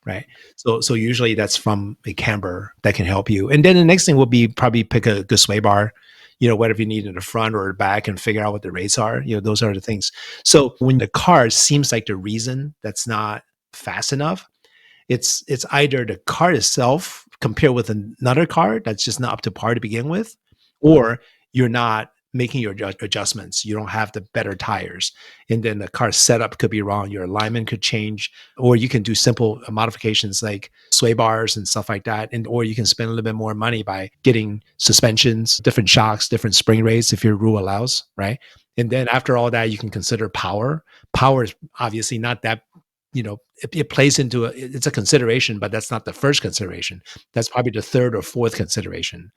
right? So usually that's from a camber that can help you. And then the next thing will be probably pick a good sway bar, whatever you need in the front or the back, and figure out what the rates are. Those are the things. So when the car seems like the reason that's not fast enough, it's either the car itself compared with another car that's just not up to par to begin with, or you're not making your adjustments. You don't have the better tires. And then the car setup could be wrong. Your alignment could change, or you can do simple modifications like sway bars and stuff like that. Or you can spend a little bit more money by getting suspensions, different shocks, different spring rates if your rule allows, right? And then after all that, you can consider power. Power is obviously not that, it plays into it's a consideration, but that's not the first consideration. That's probably the third or fourth consideration,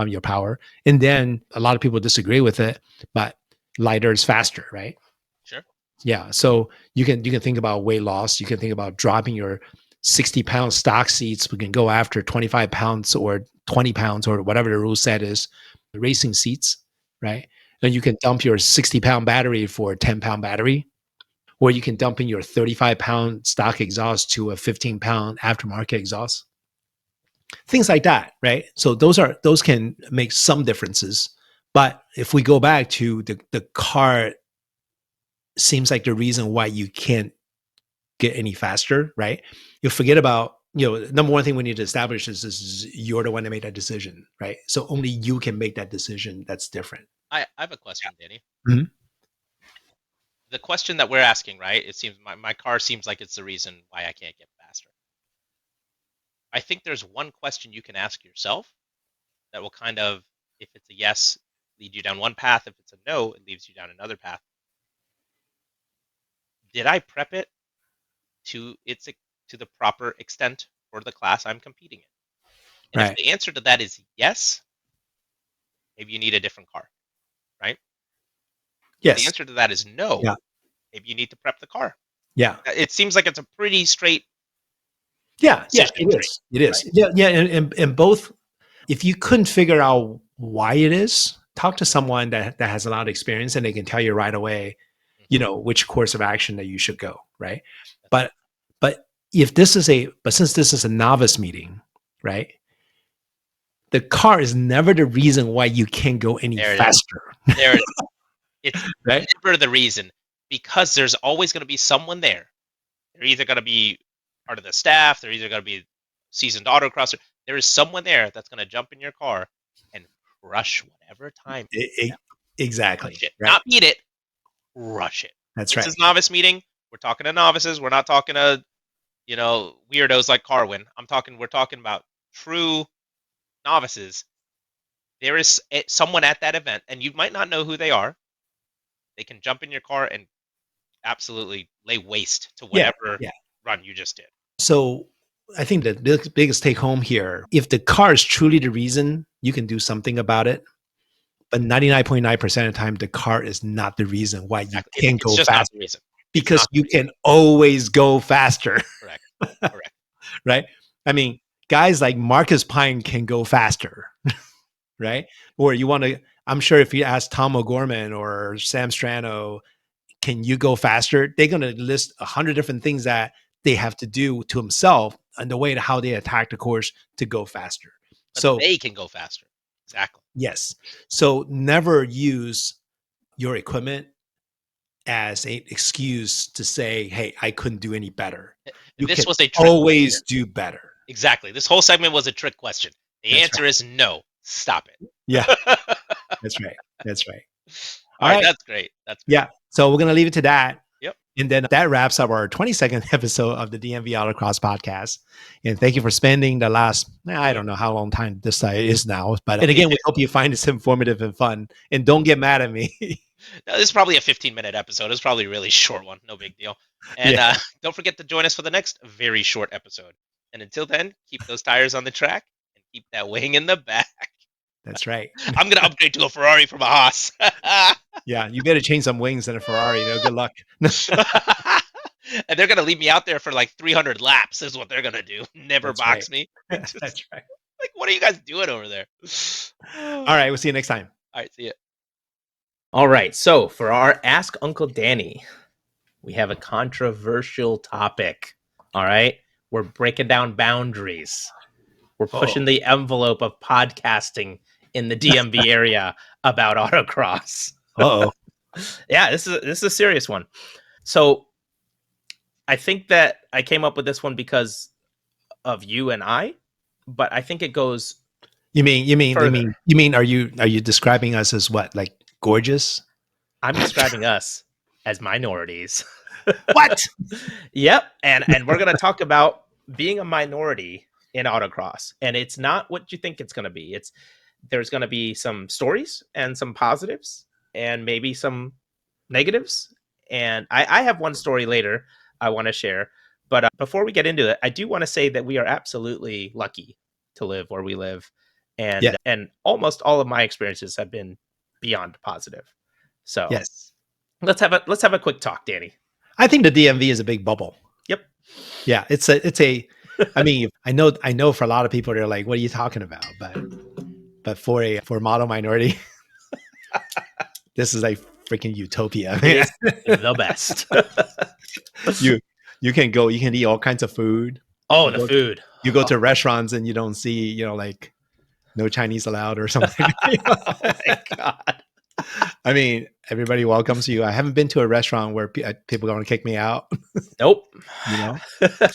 your power. And then a lot of people disagree with it, but lighter is faster, right? Sure. Yeah. So you can think about weight loss. You can think about dropping your 60-pound stock seats. We can go after 25 pounds or 20 pounds or whatever the rule set is, the racing seats, right? And you can dump your 60-pound battery for a 10-pound battery, or you can dump in your 35-pound stock exhaust to a 15-pound aftermarket exhaust. Things like that, right? So those can make some differences. But if we go back to the car seems like the reason why you can't get any faster, right? You forget about, number one thing we need to establish is you're the one that made that decision, right? So only you can make that decision that's different. I have a question, Danny. Mhm. The question that we're asking, right? It seems my car seems like it's the reason why I can't get faster. I think there's one question you can ask yourself that will kind of, if it's a yes, lead you down one path. If it's a no, it leads you down another path. Did I prep it to the proper extent for the class I'm competing in? And Right. if the answer to that is yes, maybe you need a different car, right? If the Yes. answer to that is no, Yeah. maybe you need to prep the car. Yeah. It seems like it's a pretty straight Yeah. Yeah. decision It tree, is. It is. right? Yeah. Yeah. And both, if you couldn't figure out why it is, talk to someone that has a lot of experience and they can tell you right away, which course of action that you should go, right? But since this is a novice meeting, right? The car is never the reason why you can't go any There it is. faster. There it is. It's Right? never the reason, because there's always going to be someone there. They're either going to be part of the staff, they're either going to be seasoned autocrosser. There is someone there that's going to jump in your car and crush whatever time. Exactly. Rush it. Right? Not beat it, rush it. That's This right. is novice meeting. We're talking to novices. We're not talking to, weirdos like Carwin. We're talking about true novices. There is someone at that event, and you might not know who they are. They can jump in your car and absolutely lay waste to whatever run you just did. So I think the biggest take home here, if the car is truly the reason, you can do something about it. But 99.9% of the time, the car is not the reason why you can't go It's just not faster. the reason. Because you can always go faster. Correct. Right? I mean, guys like Marcus Pine can go faster. Right? Or I'm sure if you ask Tom O'Gorman or Sam Strano, can you go faster? They're going to list 100 different things that they have to do to himself and the way to how they attack the course to go faster. But So they can go faster. Exactly. yes. So never use your equipment as an excuse to say, hey, I couldn't do any better. You This can was a trick always question. do better. Exactly. This whole segment was a trick question. The That's answer is no. Stop it. Yeah. That's right. That's right. All right, that's great. That's great. Yeah. So we're gonna leave it to that. Yep. And then that wraps up our 22nd episode of the DMV Autocross podcast. And thank you for spending the last, I don't know how long time this is now. But and again, we hope you find this informative and fun. And don't get mad at me. No, this is probably a 15-minute episode. It's probably a really short one. No big deal. And don't forget to join us for the next very short episode. And until then, keep those tires on the track and keep that wing in the back. That's right. I'm going to upgrade to a Ferrari from a Haas. Yeah, you better change some wings in a Ferrari. Good luck. And they're going to leave me out there for like 300 laps is what they're going to do. Never That's box right. me. That's right. Like, what are you guys doing over there? All right, we'll see you next time. All right, see ya. All right, so for our Ask Uncle Danny, we have a controversial topic. All right, we're breaking down boundaries. We're pushing the envelope of podcasting in the DMV area about autocross. Yeah, this is a serious one. So I think that I came up with this one because of you and I, but I think it goes. You mean, are you describing us as what, like gorgeous? I'm describing us as minorities. What? Yep. And we're going to talk about being a minority in autocross. And it's not what you think it's going to be. There's going to be some stories and some positives and maybe some negatives. And I have one story later I want to share. But before we get into it, I do want to say that we are absolutely lucky to live where we live. And almost all of my experiences have been beyond positive. So yes, let's have a quick talk, Danny. I think the DMV is a big bubble. Yep. Yeah, it's a. I mean, I know for a lot of people they're like, "What are you talking about?" But for a model minority, this is like freaking utopia. It's the best. You can eat all kinds of food. Oh, the food. You go to restaurants and you don't see, like no Chinese allowed or something. Oh my God. I mean, everybody welcomes you. I haven't been to a restaurant where people are going to kick me out. Nope.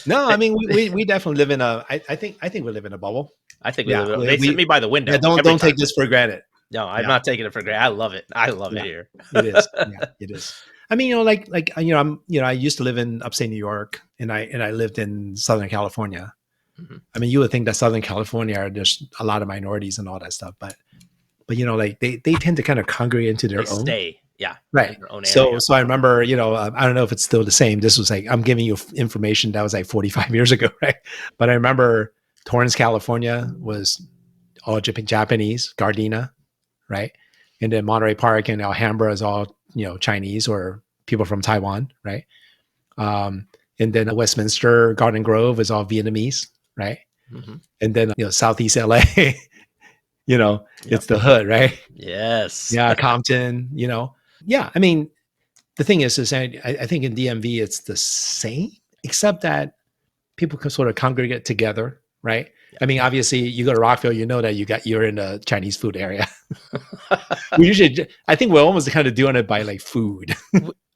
No, I mean, we definitely live in I think we live in a bubble. I think they sit me by the window. Yeah, don't take this for granted. No, I'm not taking it for granted. I love it. I love it here. It is. Yeah, it is. I mean, I used to live in upstate New York and I lived in Southern California. Mm-hmm. I mean, you would think that Southern California, there's a lot of minorities and all that stuff, but like they tend to kind of congregate into their own. Stay, yeah, right. Their own area. So I remember, I don't know if it's still the same. This was like I'm giving you information that was like 45 years ago, right? But I remember Torrance, California was all Japanese, Gardena, right? And then Monterey Park and Alhambra is all Chinese or people from Taiwan, right? And then Westminster, Garden Grove is all Vietnamese, right? Mm-hmm. And then Southeast LA. It's the hood, right? Yes. Yeah, Compton, Yeah, I mean, the thing is I think in DMV it's the same, except that people can sort of congregate together, right? Yeah. I mean, obviously, you go to Rockville, that you're in the Chinese food area. I think we're almost kind of doing it by like food.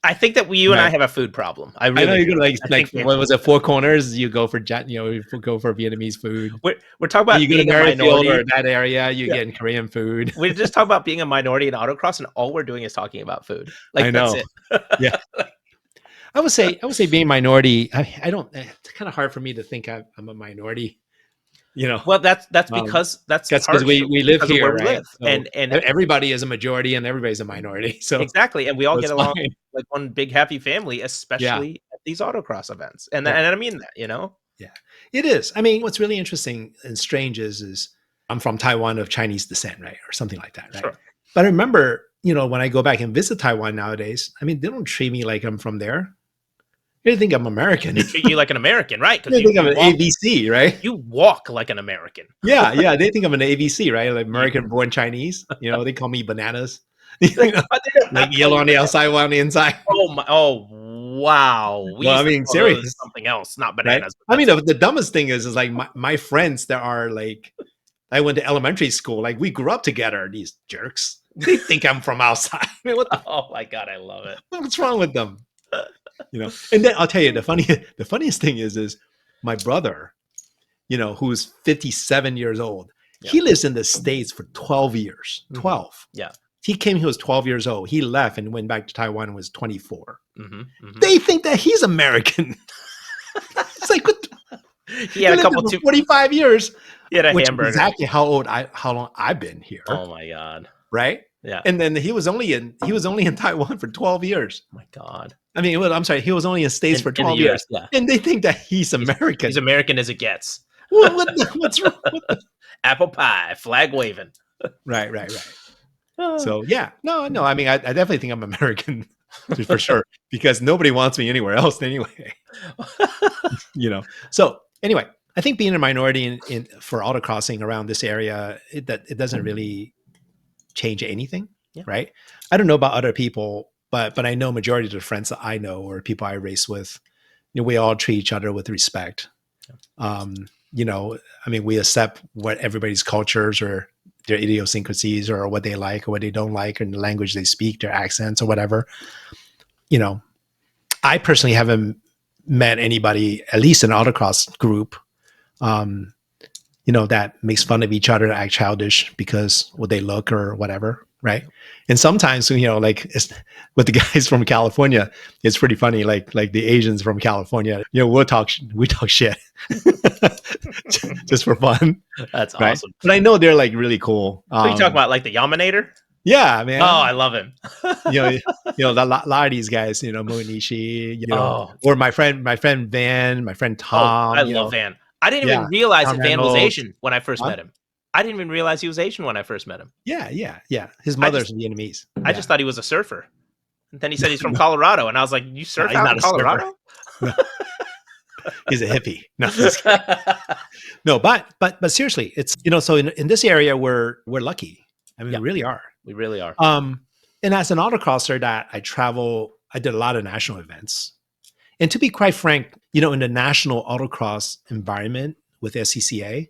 I think that you and I have a food problem. I know you're like what was it? Four Corners. You go for you go for Vietnamese food. We're talking about you being a minority or that area. You get Korean food. We just talk about being a minority in autocross, and all we're doing is talking about food. Like, I know. That's it. Yeah. I would say being minority. I don't. It's kind of hard for me to think I'm a minority. Well, that's because because we live here, where we right? live. So and everybody is a majority and everybody's a minority. So exactly, and we all get along like one big happy family, especially at these autocross events. And I mean that, Yeah, it is. I mean, what's really interesting and strange is I'm from Taiwan of Chinese descent, right, or something like that, right? Sure. But I remember, when I go back and visit Taiwan nowadays, I mean, they don't treat me like I'm from there. They think I'm American. They treat you like an American, right? They think I'm an ABC, right? You walk like an American. Yeah. They think I'm an ABC, right? Like American-born Chinese. They call me bananas. Like yellow on the outside, white on the inside. Oh, wow. I mean, seriously, something else, not bananas. Right? I mean, the dumbest thing is like my friends that are like, I went to elementary school. Like we grew up together. These jerks. They think I'm from outside. I mean, oh my God, I love it. What's wrong with them? And then I'll tell you the funniest thing is my brother, who's 57 years old. Yeah. He lives in the States for 12 years. Mhm. 12. Yeah. He came, he was 12 years old. He left and went back to Taiwan and was 24. Mm-hmm. They think that he's American. It's like, what He had a lived couple here for 45 years, He had a which is hamburger. exactly how long I've been here. Oh my god. Right? Yeah. And then he was only in Taiwan for 12 years. Oh my god. I mean, I'm sorry, he was only in States for In the 12 years. US, yeah. And they think that he's American. He's American as it gets. What's wrong? Apple pie, flag waving. Right. So yeah, no. I mean, I definitely think I'm American for sure, because nobody wants me anywhere else anyway. So anyway, I think being a minority in for autocrossing around this area, it doesn't really change anything, right? I don't know about other people, but I know majority of the friends that I know or people I race with, we all treat each other with respect. I mean, we accept what everybody's cultures or their idiosyncrasies or what they like or what they don't like and the language they speak, their accents or whatever. I personally haven't met anybody, at least an autocross group, that makes fun of each other, act childish because what they look or whatever, right? And sometimes, like it's, with the guys from California, it's pretty funny. Like the Asians from California, we talk shit just for fun. That's right? awesome. But I know they're like really cool. What are you talking about? Like the Yaminator? Yeah, man. Oh, I love him. A lot of these guys, Moinishi, or my friend Van, my friend Tom. I love Van. I didn't even realize Tom that Van was Reynolds. Asian when I first met him. I didn't even realize he was Asian when I first met him. Yeah. His mother's Vietnamese. I just thought he was a surfer. And then he said he's from Colorado, and I was like, "You surf out in Colorado?" No. He's a hippie. No, but seriously, it's so in this area we're lucky. I mean, we really are. We really are. And as an autocrosser that I did a lot of national events. And to be quite frank, in the national autocross environment with SCCA,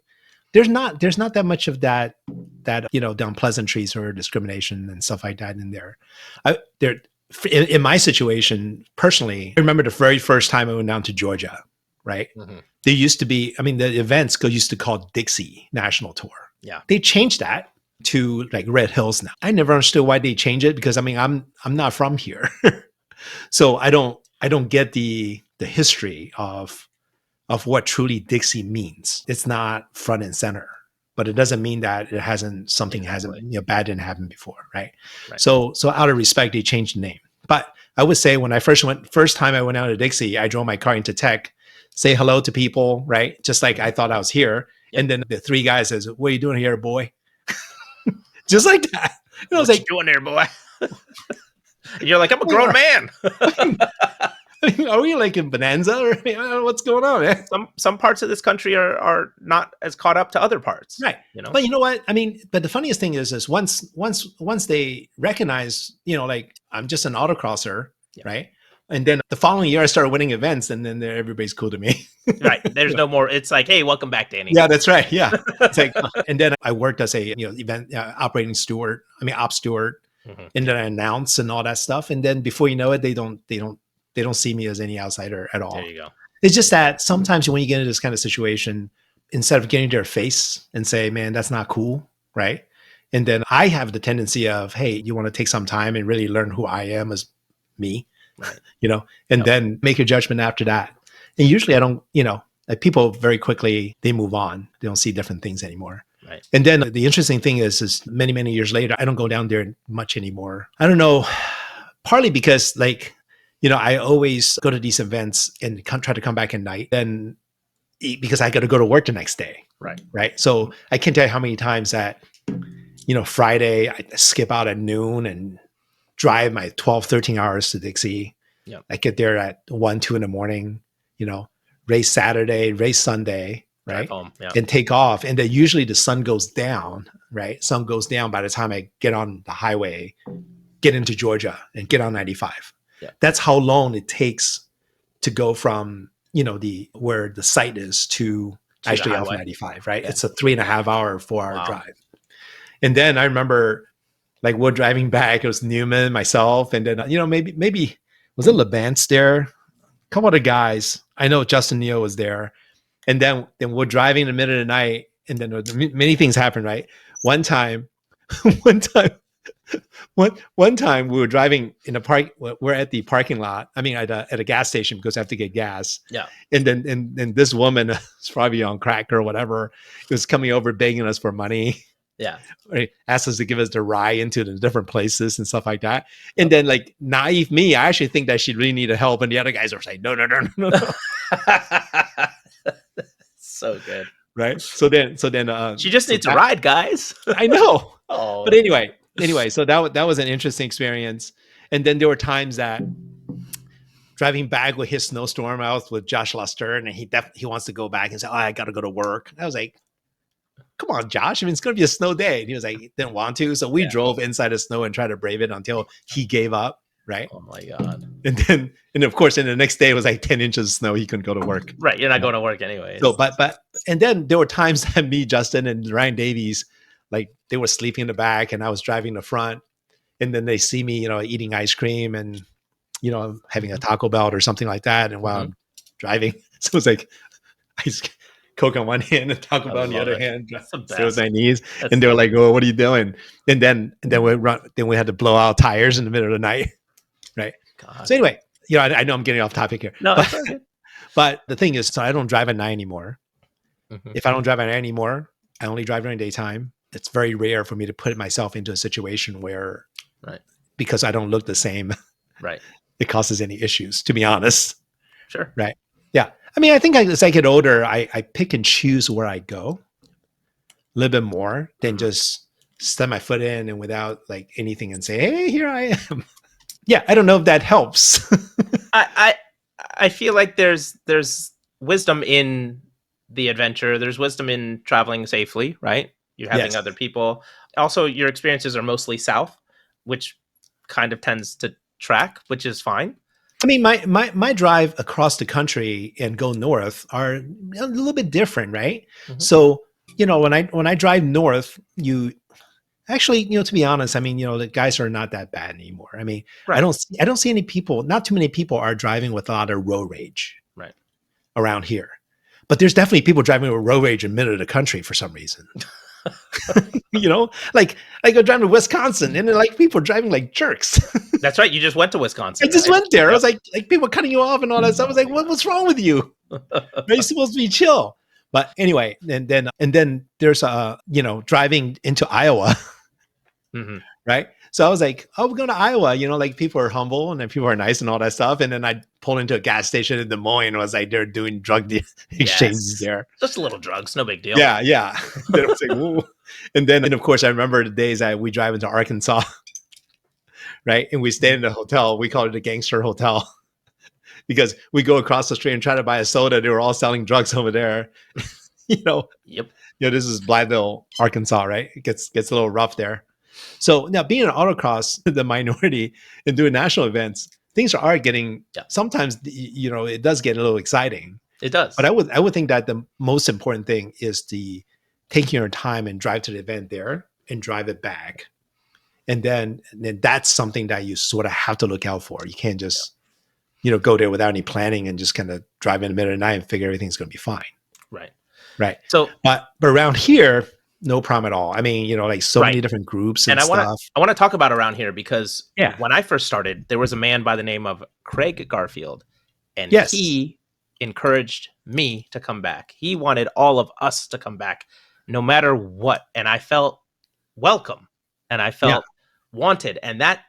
there's not that much of that down pleasantries or discrimination and stuff like that in there. In my situation personally, I remember the very first time I went down to Georgia, right? Mm-hmm. There used to be, the events used to call Dixie National Tour. Yeah. They changed that to like Red Hills now. I never understood why they changed it because I'm not from here. So I don't get the history of what truly Dixie means. It's not front and center, but it doesn't mean that something hasn't bad didn't happen before, right? So out of respect, they changed the name. But I would say when I first time I went out to Dixie, I drove my car into Tech, say hello to people, right? Just like I thought I was here. And then the three guys says, "What are you doing here, boy?" Just like that. I was like, "What you doing there, boy?" And you're like, "I'm a grown man." Are we like in Bonanza or what's going on, man? Some parts of this country are not as caught up to other parts, right? But you know what? But the funniest thing is once they recognize, like I'm just an autocrosser, right? And then the following year I started winning events, and then everybody's cool to me. Right? There's no more. It's like, hey, welcome back, Danny. Yeah, that's right. Yeah, it's like, and then I worked as a event operating steward. Op steward, and then I announce and all that stuff. And then before you know it, they don't see me as any outsider at all. There you go. It's just that sometimes when you get into this kind of situation, instead of getting to their face and say, "Man, that's not cool," right? And then I have the tendency of, "Hey, you want to take some time and really learn who I am as me." Right. And then make a judgment after that. And usually I don't, like people very quickly, they move on. They don't see different things anymore. Right. And then the interesting thing is many, many years later, I don't go down there much anymore. I don't know, partly because I always go to these events and try to come back at night then because I got to go to work the next day. Right. Right. So I can't tell you how many times that, Friday I skip out at noon and drive my 12, 13 hours to Dixie. Yeah. I get there at 1, 2 in the morning, race Saturday, race Sunday, right? Home, yeah. And take off. And then usually the sun goes down, right? Sun goes down by the time I get on the highway, get into Georgia and get on 95. Yeah. That's how long it takes to go from, where the site is to actually off 95, right? Yeah. It's a 3.5 hour, 4 hour drive. And then I remember like we're driving back, it was Newman, myself, and then, maybe was it LeBance there? A couple other guys. I know Justin Neal was there. And then we're driving in the middle of the night and then many things happened, right? One time, one time, one time we were driving in a park. We're at the parking lot. I mean, at a gas station because I have to get gas. Yeah. And then and this woman is probably on crack or whatever, was coming over begging us for money. Yeah. Right? Asked us to give us the ride into the different places and stuff like that. And then like naive me, I actually think that she really needed help. And the other guys are saying, no. So good. Right. So then She just needs a ride, guys. I know. Oh, But anyway, so that was an interesting experience. And then there were times that driving back with his snowstorm, I was with Josh Luster, and he wants to go back and say, oh, I got to go to work. I was like, come on, Josh. I mean, it's going to be a snow day. And he was like, he didn't want to. So we drove inside the snow and tried to brave it until he gave up. Right. Oh my God. And of course, in the next day it was like 10 inches of snow. He couldn't go to work. Right. You're not going to work anyway. So, and then there were times that me, Justin, and Ryan Davies, like they were sleeping in the back and I was driving the front, and then they see me, eating ice cream and, having a Taco Bell or something like that. And while I'm driving, so it's like Coke on one hand and Taco Bell on the other hand, still with my knees. And they were like, "Oh, what are you doing?" And then we had to blow out tires in the middle of the night, right? God. So anyway, I know I'm getting off topic here. No, but the thing is, so I don't drive at night anymore. Mm-hmm. If I don't drive at night anymore, I only drive during daytime. It's very rare for me to put myself into a situation where, because I don't look the same, it causes any issues, to be honest. Sure. Right. Yeah. I mean, I think as I get older, I pick and choose where I go a little bit more than just step my foot in and without like anything and say, hey, here I am. Yeah. I don't know if that helps. I feel like there's wisdom in the adventure. There's wisdom in traveling safely, right? You're having other people. Also, your experiences are mostly south, which kind of tends to track, which is fine. I mean, my drive across the country and go north are a little bit different, right? Mm-hmm. So, when I drive north, you actually, to be honest, I mean, the guys are not that bad anymore. I mean, I don't see any people, not too many people are driving with a lot of road rage around here. But there's definitely people driving with road rage in the middle of the country for some reason. Like I go driving to Wisconsin and like people are driving like jerks. That's right. You just went to Wisconsin. I just went there. I was like people cutting you off and all that stuff. I was like, what's wrong with you? Are you supposed to be chill? But anyway, and then there's driving into Iowa. Mm-hmm. Right. So I was like, oh, we're going to Iowa, like people are humble and then people are nice and all that stuff. And then I pulled into a gas station in Des Moines and was like, they're doing drug exchanges there. Just a little drugs. No big deal. Yeah. Then I was like, whoa. And then, of course, I remember the days that we drive into Arkansas, right? And we stayed in a hotel. We called it a gangster hotel because we go across the street and try to buy a soda. They were all selling drugs over there. Yep. This is Blytheville, Arkansas, right? It gets a little rough there. So now being an autocross, the minority and doing national events, things are getting, sometimes, it does get a little exciting. It does. But I would think that the most important thing is taking your time and drive to the event there and drive it back. And then that's something that you sort of have to look out for. You can't just, go there without any planning and just kind of drive in the middle of the night and figure everything's going to be fine. Right. So, but around here, no problem at all. I mean, like so many different groups and stuff. I want to talk about around here because when I first started, there was a man by the name of Craig Garfield, and he encouraged me to come back. He wanted all of us to come back, no matter what. And I felt welcome and I felt wanted. And that,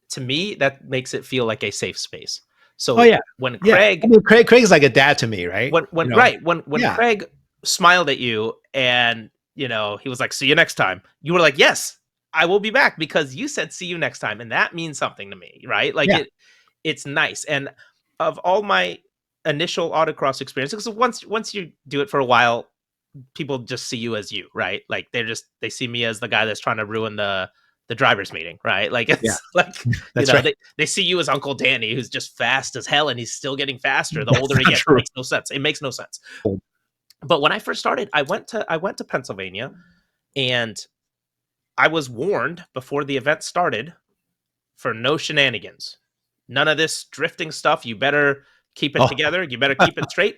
to me, that makes it feel like a safe space. So when Craig, I mean, Craig's like a dad to me, right? When Craig smiled at you and he was like, see you next time. You were like, yes, I will be back because you said, see you next time. And that means something to me, right? Like it's nice. And of all my initial autocross experience, because once you do it for a while, people just see you as you, right? Like they see me as the guy that's trying to ruin the driver's meeting, right? Like it's like, that's right. They see you as Uncle Danny, who's just fast as hell. And he's still getting faster. The older he gets, it makes no sense. It makes no sense. But when I first started, I went to Pennsylvania, and I was warned before the event started for no shenanigans. None of this drifting stuff. You better keep it together. You better keep it straight.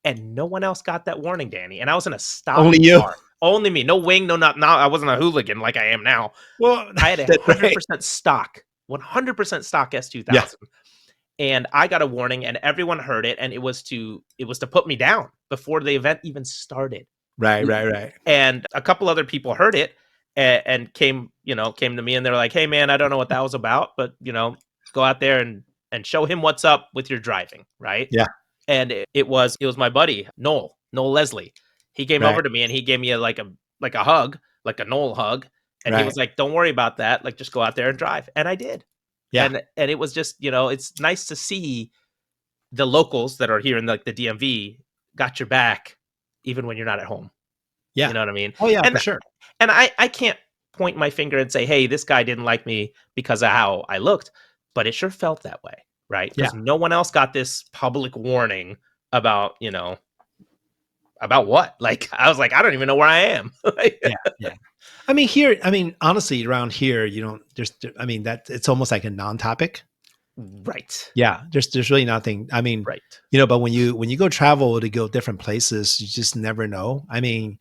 and no one else got that warning, Danny. And I was in a stop Only you. car. Only me. No wing, no not. I wasn't a hooligan like I am now. Well, I had a that's 100% right. stock, 100% stock S2000. Yeah. And I got a warning, and everyone heard it, and it was to put me down before the event even started. Right. And a couple other people heard it and came to me, and they're like, "Hey, man, I don't know what that was about, but go out there and show him what's up with your driving, right?" Yeah. And it was my buddy Noel Leslie. He came Right. over to me and he gave me a hug, like a Noel hug, and he Right. was like, "Don't worry about that. Like, just go out there and drive." And I did. Yeah. And it was just, it's nice to see the locals that are here in the DMV got your back even when you're not at home. Yeah. You know what I mean? Oh yeah, And for sure. and I can't point my finger and say, "Hey, this guy didn't like me because of how I looked," but it sure felt that way, right? Because no one else got this public warning about, about what? Like, I was like, I don't even know where I am. Yeah. I mean, honestly, around here, that it's almost like a non-topic. Right. Yeah. There's really nothing. I mean, Right. but when you go travel to go different places, you just never know. I mean,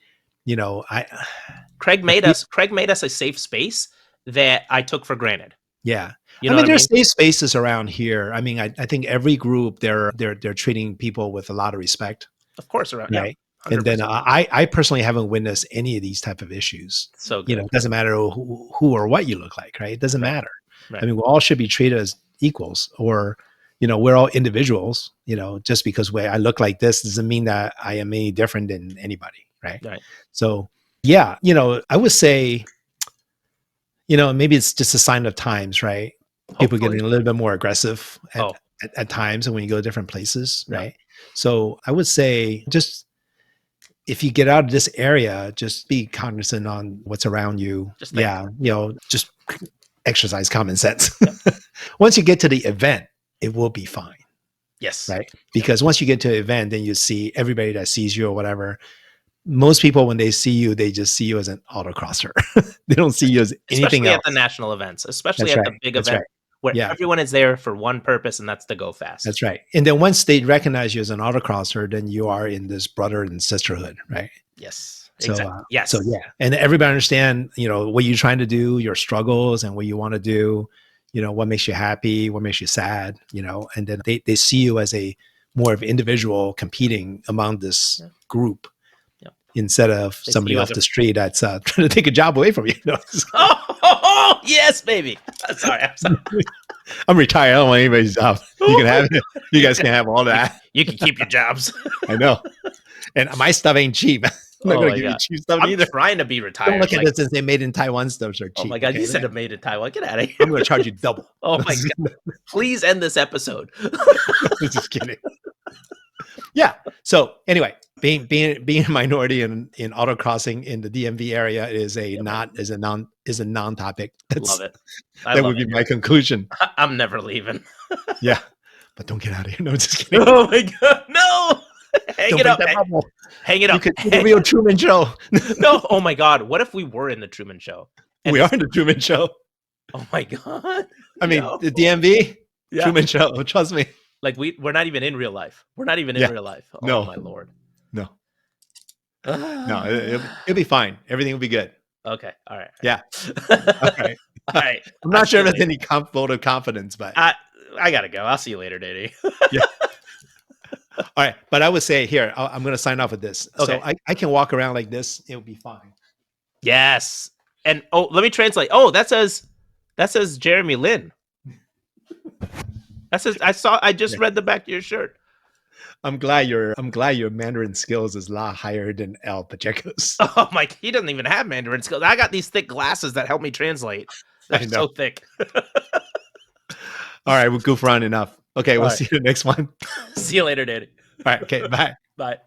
Craig made us a safe space that I took for granted. Yeah. You know what I mean? There's safe spaces around here. I mean, I think every group they're treating people with a lot of respect. Of course, around. Right. Yeah, and then I personally haven't witnessed any of these type of issues. So good. It doesn't matter who or what you look like, right? It doesn't matter. Right. I mean, we all should be treated as equals, or we're all individuals. Just because I look like this doesn't mean that I am any different than anybody, right? Right. So yeah, I would say, maybe it's just a sign of times, right? People getting a little bit more aggressive at times, and when you go to different places, right? Yeah. So I would say, just if you get out of this area, just be cognizant on what's around you. Just exercise common sense. Yep. Once you get to the event, it will be fine. Yes. Right? Because once you get to an event, then you see everybody that sees you or whatever. Most people, when they see you, they just see you as an autocrosser. They don't see you as anything else. Especially at the national events, especially at the big event where everyone is there for one purpose, and that's to go fast. That's right. And then once they recognize you as an autocrosser, then you are in this brother and sisterhood, right? Yes. So, exactly. Yes. So yeah, and everybody understand, what you're trying to do, your struggles, and what you want to do. What makes you happy, what makes you sad. And then they see you as a more of individual competing among this group. Instead of somebody off the street that's trying to take a job away from you. Oh, yes, baby. I'm sorry. I'm retired. I don't want anybody's job. You can have it. You guys can have all that. You can keep your jobs. I know. And my stuff ain't cheap. I'm not going to give you cheap stuff either. I'm trying to be retired. Don't look at this and say made in Taiwan stuff are cheap. Oh my God, you said made in Taiwan. Get out of here. I'm going to charge you double. Oh my God. Please end this episode. Just kidding. Yeah. So anyway, being a minority in autocrossing in the DMV area is a non-topic. Love it. That would be my conclusion. I'm never leaving. Yeah, but don't get out of here. No, just kidding. Oh my God, no! Hang it up. Hang it up. You could do the real Truman Show. No. Oh my God. What if we were in the Truman Show? We are in the Truman Show. Oh my God. I mean, the DMV Truman Show. Trust me. Like we're not even in real life. We're not even in real life. Oh no. My Lord. No. No, it'll be fine. Everything will be good. Okay. All right. Yeah. Okay. All right. I'm not sure if it's any vote of confidence, but I gotta go. I'll see you later, Danny. Yeah. All right. But I would say here, I'm going to sign off with this. Okay. So I can walk around like this. It'll be fine. Yes. And let me translate. Oh, that says Jeremy Lin. That says I just read the back of your shirt. I'm glad your Mandarin skills is a lot higher than El Pacheco's. Oh my, he doesn't even have Mandarin skills. I got these thick glasses that help me translate. They're so thick. All right, we'll goof around enough. Okay, we'll see you in the next one. See you later, Danny. All right, okay, bye. Bye.